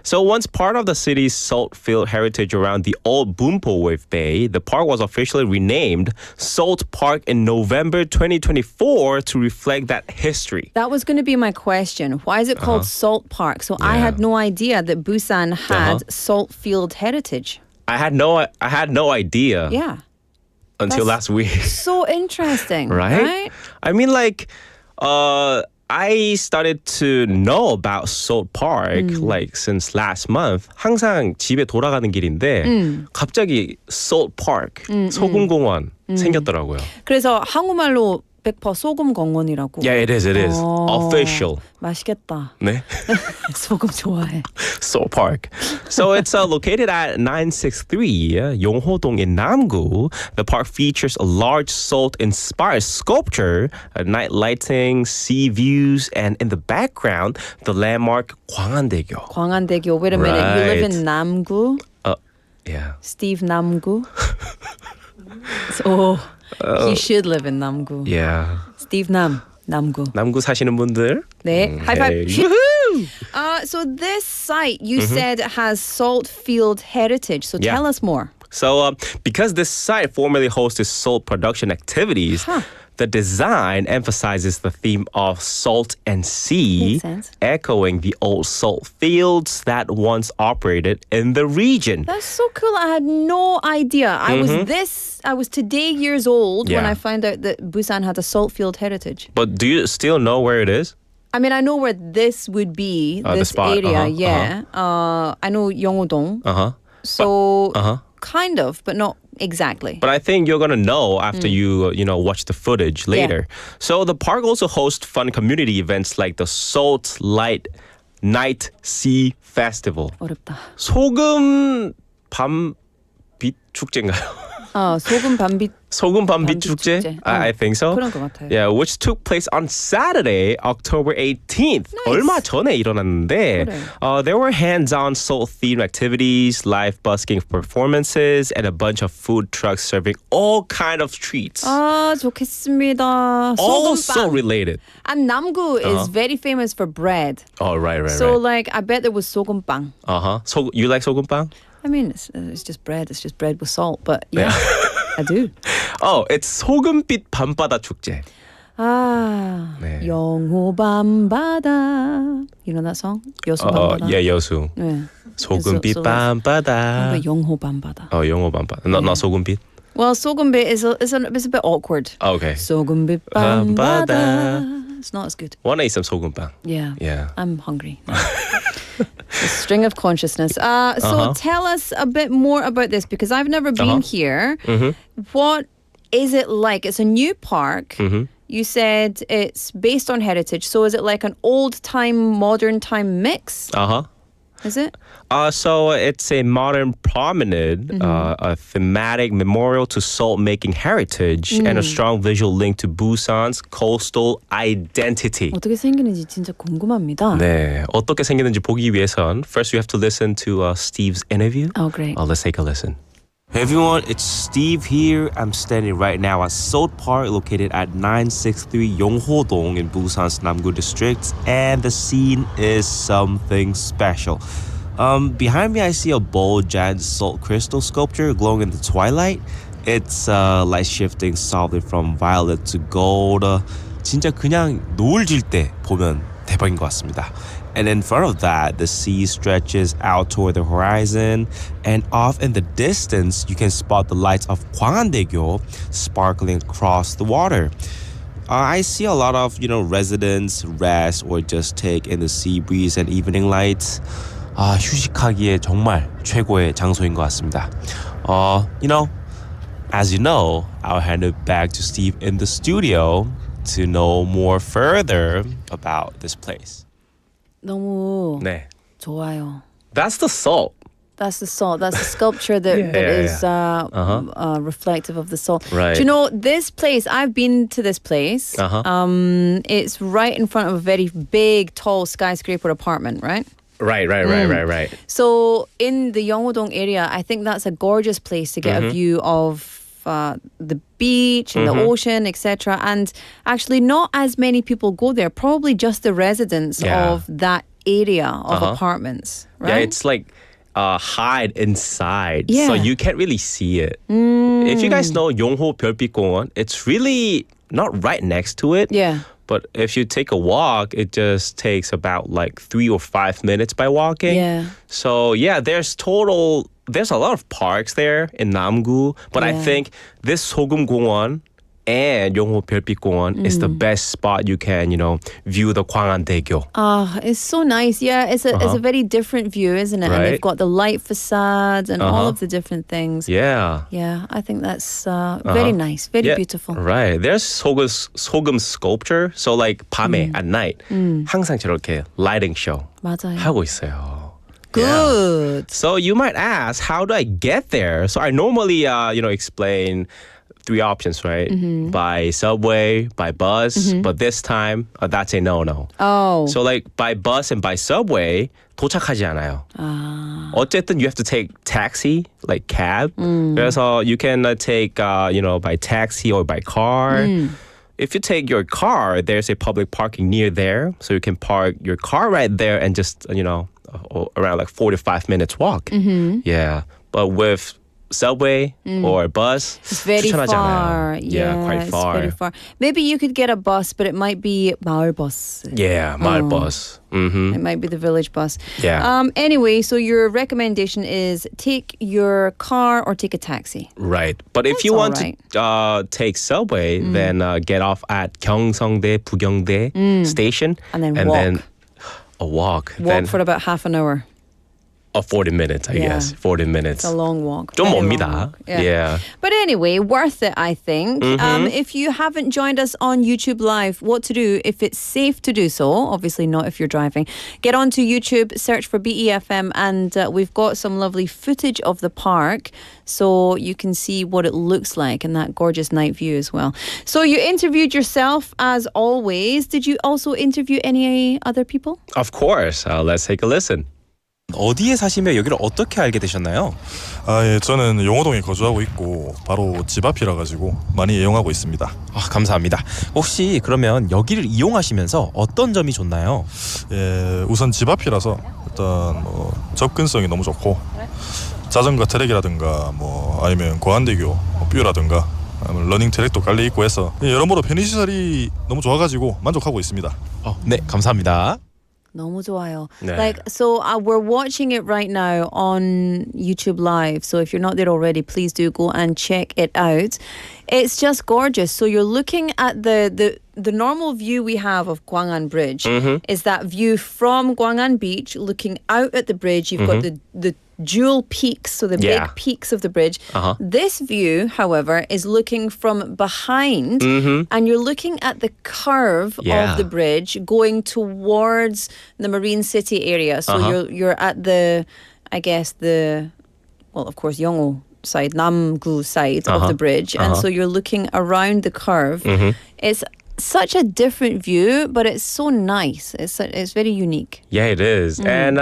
So once part of the city's salt-filled heritage around the old Bumpo Wave Bay, the park was officially renamed Salt Park in November 2024 to reflect that history. That was going to be my question. Why is it called Salt Park? So I had no idea that Busan had salt-filled heritage. I had no idea. Yeah. Until last week. So interesting. Right? I mean, like, I started to know about Salt Park like since last month. 항상 집에 돌아가는 길인데 갑자기 Salt Park, 소금공원 생겼더라고요. 그래서 한국말로 100% 소금공원이라고. Yeah, it is. Official. 맛있겠다. 네. 소금 좋아해. Salt Park. So it's located at 963 Yongho-dong in Namgu. The park features a large salt-inspired sculpture, night lighting, sea views, and in the background, the landmark 광안대교. 광안대교. Wait a minute. You live in Namgu? Yeah. Steve Namgu? So he should live in Namgu. Yeah. Steve Namgu. 남구 사시는 분들. 네. 하이파이브. Woohoo! So this site you said has salt field heritage. So tell us more. So because this site formerly hosted salt production activities, the design emphasizes the theme of salt and sea, Makes sense. echoing the old salt fields that once operated in the region. That's so cool. I had no idea. I was today years old when Yeah. I found out that Busan had a salt field heritage. But do you still know where it is? I mean, I know where this would be, The this spot. area, yeah. I know Yongho-dong. So kind of, but not exactly. But I think you're gonna know after you watch the footage later. So the park also hosts fun community events like the Salt Light Night Sea Festival. 어렵다. 소금 밤빛 축제인가요? 소금 밤빛 축제? I think so. 그런 것 같아요. Yeah, which took place on Saturday, October 18th. 얼마 전에 일어났는데 there were hands-on salt-themed activities, live busking performances, and a bunch of food trucks serving all kind of treats. 좋겠습니다. All so related. And Namgu is very famous for bread. Oh, right. So like, I bet there was 소금빵. So you like 소금빵? I mean, it's just bread. It's just bread with salt. But yeah, I do. Oh, it's 소금빛 밤바다 축제. 네. 영호 밤바다. You know that song? 여수 밤바다. Yeah, 여수. 네. 소금빛 밤바다. 영호 밤바다. 영호 밤바다. Not 소금빛. Well, 소금빛 is a bit awkward. Okay. 소금빛 밤바다. It's not as good. Wanna eat some 소금빵. Yeah. I'm hungry. A string of consciousness. So tell us a bit more about this because I've never been here. What is it like? It's a new park. You said it's based on heritage. So is it like an old time, modern time mix? Is it? So it's a modern promenade, a thematic memorial to salt-making heritage, and a strong visual link to Busan's coastal identity. 어떻게 생기는지 진짜 궁금합니다. 네, 어떻게 생기는지 보기 위해선 first you have to listen to Steve's interview. Oh, great. Let's take a listen. Hey everyone, it's Steve here. I'm standing right now at Salt Park located at 963 Yongho-dong in Busan's Namgu district, and the scene is something special. Behind me I see a bold giant salt crystal sculpture glowing in the twilight. It's light shifting softly from violet to gold. 진짜 그냥 노을 질 때 보면 대박인 것 같습니다. And in front of that, the sea stretches out toward the horizon. And off in the distance, you can spot the lights of Gwangan-daegyo sparkling across the water. I see a lot of, residents rest or just take in the sea breeze and evening lights. 휴식하기에 정말 최고의 장소인 것 같습니다. As you know, I'll hand it back to Steve in the studio to know more further about this place. 너무 네. 좋아요. That's the salt. That's the salt. That's the sculpture that is reflective of the salt. Right. Do you know this place? I've been to this place. It's right in front of a very big, tall skyscraper apartment, right? Right. So in the Yongho-dong area, I think that's a gorgeous place to get a view of the beach and the ocean, etc. And actually, not as many people go there. Probably just the residents of that area of apartments. Right? Yeah, it's like hide inside, Yeah. so you can't really see it. If you guys know Yongho 별빛공원, it's really not right next to it. Yeah. But if you take a walk, it just takes about like 3 or 5 minutes by walking. Yeah. So yeah, there's a lot of parks there in Namgu, but I think this Sokum공원 and Yongho 별빛공원 is the best spot you can, view the Gwangan-daegyo. It's so nice. Yeah, it's a very different view, isn't it? Right. And they've got the light facades and all of the different things. Yeah. Yeah, I think that's very nice, very beautiful. Right. There's 소금 sculpture. So like 밤에 at night 항상 저렇게 lighting show 맞아요. 하고 있어요. Good. Yeah. So you might ask, how do I get there? So I normally, explain 3 options, right? By subway, by bus, but this time that's a no-no. Oh. So like by bus and by subway 도착하지 않아요. 어쨌든 you have to take taxi, like cab. 그래서 you can take, by taxi or by car. If you take your car, there's a public parking near there, so you can park your car right there and just, around like 45 minutes walk. Yeah, but with subway or bus, it's very 추천하지 far. 않아요. Yeah, quite it's far. very far. Maybe you could get a bus, but it might be 마을 bus. Yeah, 마을 bus. It might be the village bus. Yeah. Anyway, so your recommendation is take your car or take a taxi. Right. But if you want to take subway, then get off at 경성대, 부경대 station. And then walk. A walk. Walk Then for about half an hour. 40 minutes, I guess. 40 minutes. It's a long walk. 좀 Very 멉니다. long walk. Yeah. But anyway, worth it, I think. If you haven't joined us on YouTube Live, what to do if it's safe to do so, obviously not if you're driving, get onto YouTube, search for BEFM, and we've got some lovely footage of the park so you can see what it looks like and that gorgeous night view as well. So you interviewed yourself as always. Did you also interview any other people? Of course. Let's take a listen. 어디에 사시며 여기를 어떻게 알게 되셨나요? 예, 저는 용호동에 거주하고 있고 바로 집 앞이라 가지고 많이 이용하고 있습니다. 감사합니다. 혹시 그러면 여기를 이용하시면서 어떤 점이 좋나요? 예, 우선 집 앞이라서 일단 접근성이 너무 좋고 자전거 트랙이라든가 아니면 고안대교 뷰라든가 러닝 트랙도 깔려 있고 해서 여러모로 편의시설이 너무 좋아가지고 만족하고 있습니다. 네, 감사합니다. 너무 좋아요. 네. Like, so we're watching it right now on YouTube Live. So if you're not there already, please do go and check it out. It's just gorgeous. So you're looking at the normal view we have of Gwangan Bridge is that view from Gwangan Beach looking out at the bridge. You've got the dual peaks, so the big peaks of the bridge. This view, however, is looking from behind and you're looking at the curve of the bridge going towards the Marine City area. So you're at the, I guess of course, Yongo side, Namgu side of the bridge. And so you're looking around the curve. It's such a different view, but it's so nice. It's very unique. Yeah, it is. And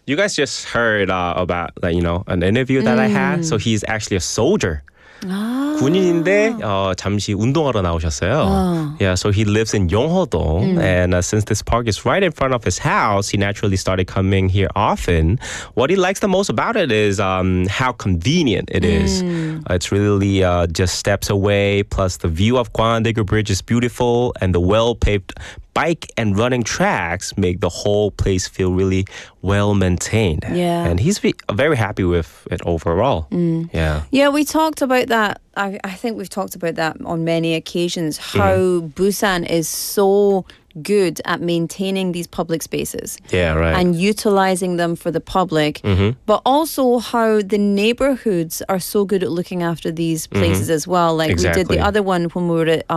you guys just heard about an interview that I had. So he's actually a soldier. 군인인데 잠시 운동하러 나오셨어요. Yeah, so he lives in Yongho-dong, and since this park is right in front of his house, he naturally started coming here often. What he likes the most about it is how convenient it is. It's really just steps away, plus the view of Gwandaeger Bridge is beautiful, and the well-paved bike and running tracks make the whole place feel really well maintained. Yeah. And he's very happy with it overall. Yeah. Yeah, we talked about that. I think we've talked about that on many occasions, how Busan is so good at maintaining these public spaces. Yeah, right. And utilizing them for the public, but also how the neighborhoods are so good at looking after these places as well. Like we did the other one when we were at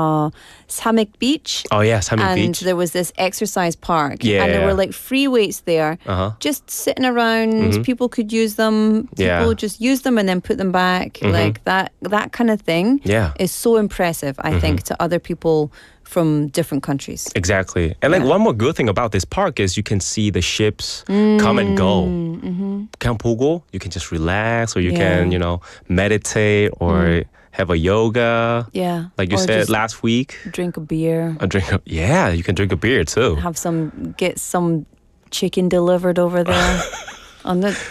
Samik Beach. Oh yeah, Samik Beach. And there was this exercise park. Yeah. And there were like free weights there, just sitting around. People could use them. People just use them and then put them back. Like that kind of thing is so impressive, I think, to other people from different countries. Exactly. And like one more good thing about this park is you can see the ships come and go. 그냥 보고, you can just relax, or you can, meditate or have a yoga. Yeah. Like you Or said just last week. Drink a beer. Yeah, you can drink a beer too. Get some chicken delivered over there.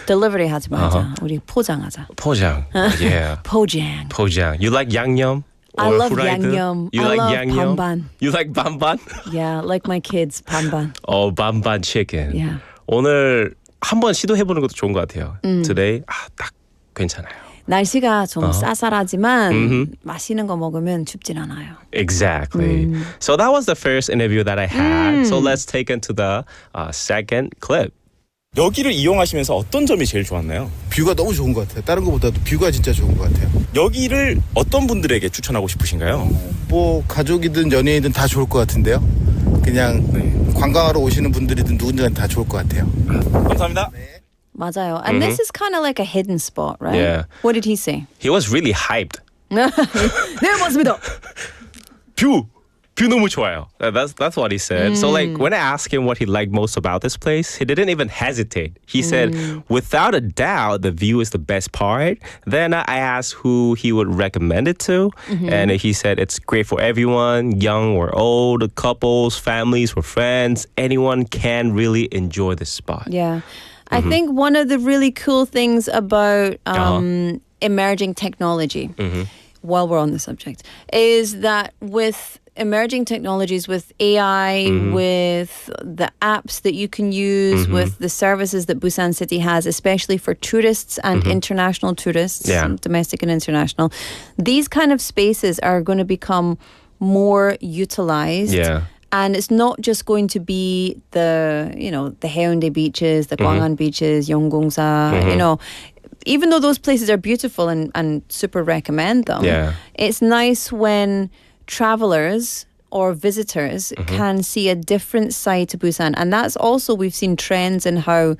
delivery 하지 말자. 우리 포장하자. 포장. Yeah. 포장. You like 양념? I Or love fried? 양념. You I like love 양념? 반반. You like 반반? Yeah, like my kids, 반반. Oh, 반반 chicken. Yeah. 오늘 한번 시도해보는 것도 좋은 것 같아요. Today, 딱 괜찮아요. 날씨가 좀 쌀쌀하지만 맛있는 거 먹으면 춥진 않아요. Exactly. So that was the first interview that I had. So let's take into the second clip. 여기를 이용하시면서 어떤 점이 제일 좋았나요? 뷰가 너무 좋은 것 같아요. 다른 것보다도 뷰가 진짜 좋은 것 같아요. 여기를 어떤 분들에게 추천하고 싶으신가요? 뭐 가족이든 연예인이든 다 좋을 것 같은데요. 그냥 관광하러 오시는 분들이든 누군가는 다 좋을 것 같아요. 감사합니다. 맞아요. And this is kind of like a hidden spot, right? Yeah. What did he say? He was really hyped. 네, 맞습니다. 뷰 너무 좋아요. That's what he said. So like when I asked him what he liked most about this place, he didn't even hesitate. He said, without a doubt, the view is the best part. Then I asked who he would recommend it to, and he said it's great for everyone, young or old, couples, families, or friends. Anyone can really enjoy this spot. Yeah. I think one of the really cool things about emerging technology, while we're on the subject, is that with emerging technologies, with AI, with the apps that you can use, with the services that Busan City has, especially for tourists and international tourists, domestic and international, these kind of spaces are going to become more utilized. Yeah. And it's not just going to be the Haeundae beaches, the Gwangan beaches, Yeonggongsa, even though those places are beautiful and super recommend them, it's nice when travelers or visitors can see a different side to Busan. And that's also, we've seen trends in how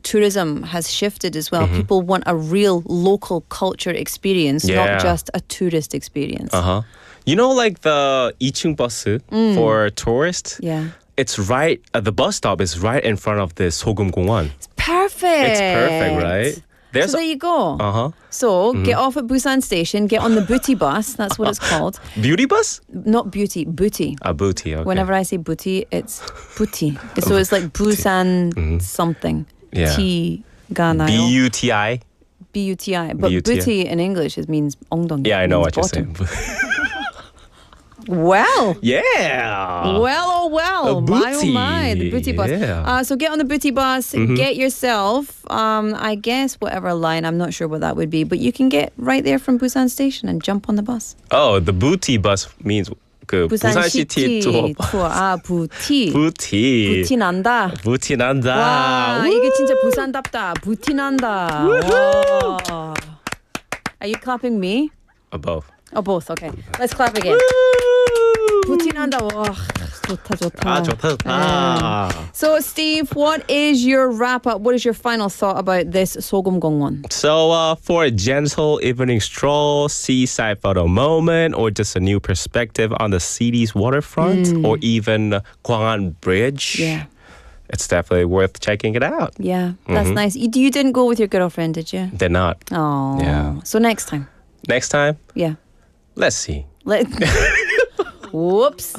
tourism has shifted as well. People want a real local culture experience, not just a tourist experience. You know, like the 2층 bus for tourists? Yeah. It's right, the bus stop is right in front of the 소금공원. It's perfect. It's perfect, right? So there you go. So get off at Busan Station, get on the booty bus. That's what it's called. Beauty bus? Not beauty, booty. Booty, okay. Whenever I say booty, it's booty. So it's like Busan something. Yeah. T-ga 나요. B-U-T-I? B-U-T-I. But B-U-T-I. booty in English it means 엉덩이. Yeah, I know means what bottom. you're saying. Well. Yeah. Well, oh well. A My, oh booty. my. The booty bus. Yeah. So get on the booty bus, Mhm. get yourself, I guess, whatever line. I'm not sure what that would be. But you can get right there from Busan Station and jump on the bus. Oh, the booty bus means 그 부산시티 투어. 아, 부티. 부티. 부티 난다. 부티 난다. 와, 이게 진짜 부산답다. 부티 난다. 와. Are you clapping me? Both. Oh, both. Okay. Let's clap again. 부티 난다. 와, 좋다, 좋다. 아, 좋다, 좋다. So, Steve, what is your wrap up? What is your final thought about this 소금공원? So, for a gentle evening stroll, seaside photo moment, or just a new perspective on the city's waterfront, or even Gwangan Bridge, Yeah. it's definitely worth checking it out. Yeah, that's Mhm. nice. You didn't go with your girlfriend, did you? They're not. Oh. Yeah. So next time. Next time, Yeah. let's see. Whoops.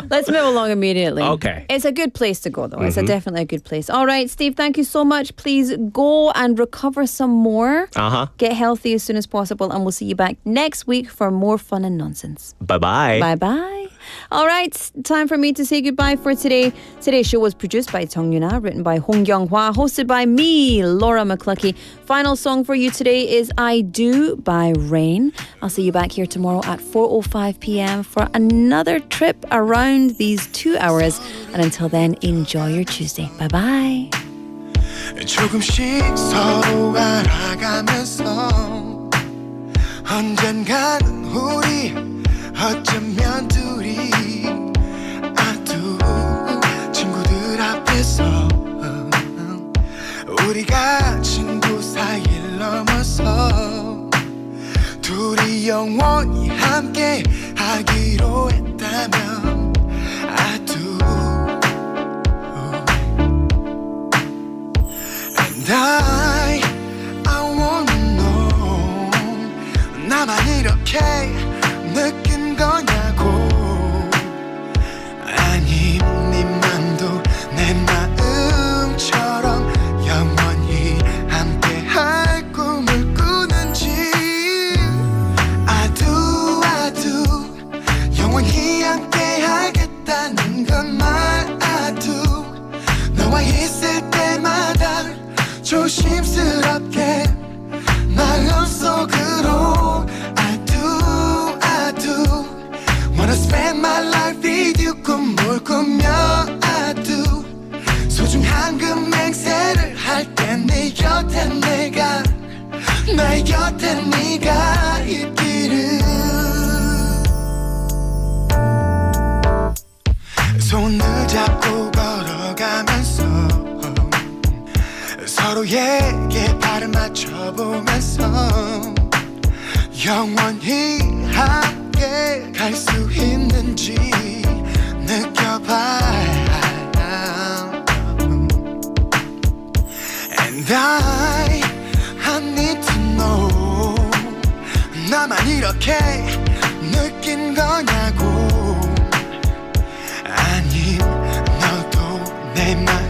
Let's move along immediately. Okay. It's a good place to go, though. It's definitely a good place. All right, Steve, thank you so much. Please go and recover some more. Uh-huh. Get healthy as soon as possible, and we'll see you back next week for more fun and nonsense. Bye-bye. Bye-bye. All right, time for me to say goodbye for today. Today's show was produced by Jung Yuna, written by Hong Kyung-hwa, hosted by me, Laura McCluckey. Final song for you today is I Do by Rain. I'll see you back here tomorrow at 4:05 p.m. for another trip around these 2 hours. And until then, enjoy your Tuesday. Bye-bye. 조금씩 서로 알아가면서 언젠간 우리 어쩌면 둘이 아두 친구들 앞에서 우리가 친구 사이를 넘어서 둘이 영원히 함께 하기로 했다면 아두 And I wanna know 나만 이렇게 느낀 거냐고 아님 네 맘도 내 마음처럼 영원히 함께 할 꿈을 꾸는지 아두 영원히 함께 하겠다는 것만 아두 너와 있을 때마다 조심스럽게 마음속으로 I do Wanna spend my life with you 꿈을 꾸며 I do 소중한 그 맹세를 할 때 내 곁에 내가 내 곁에 네가 있기를 손을 잡고 걸어가면서 서로에게 발을 맞춰보면서 영원히 함께 갈 수 있는지 느껴봐 And I need to know 나만 이렇게 느낀 거냐고 아님 너도 내 맘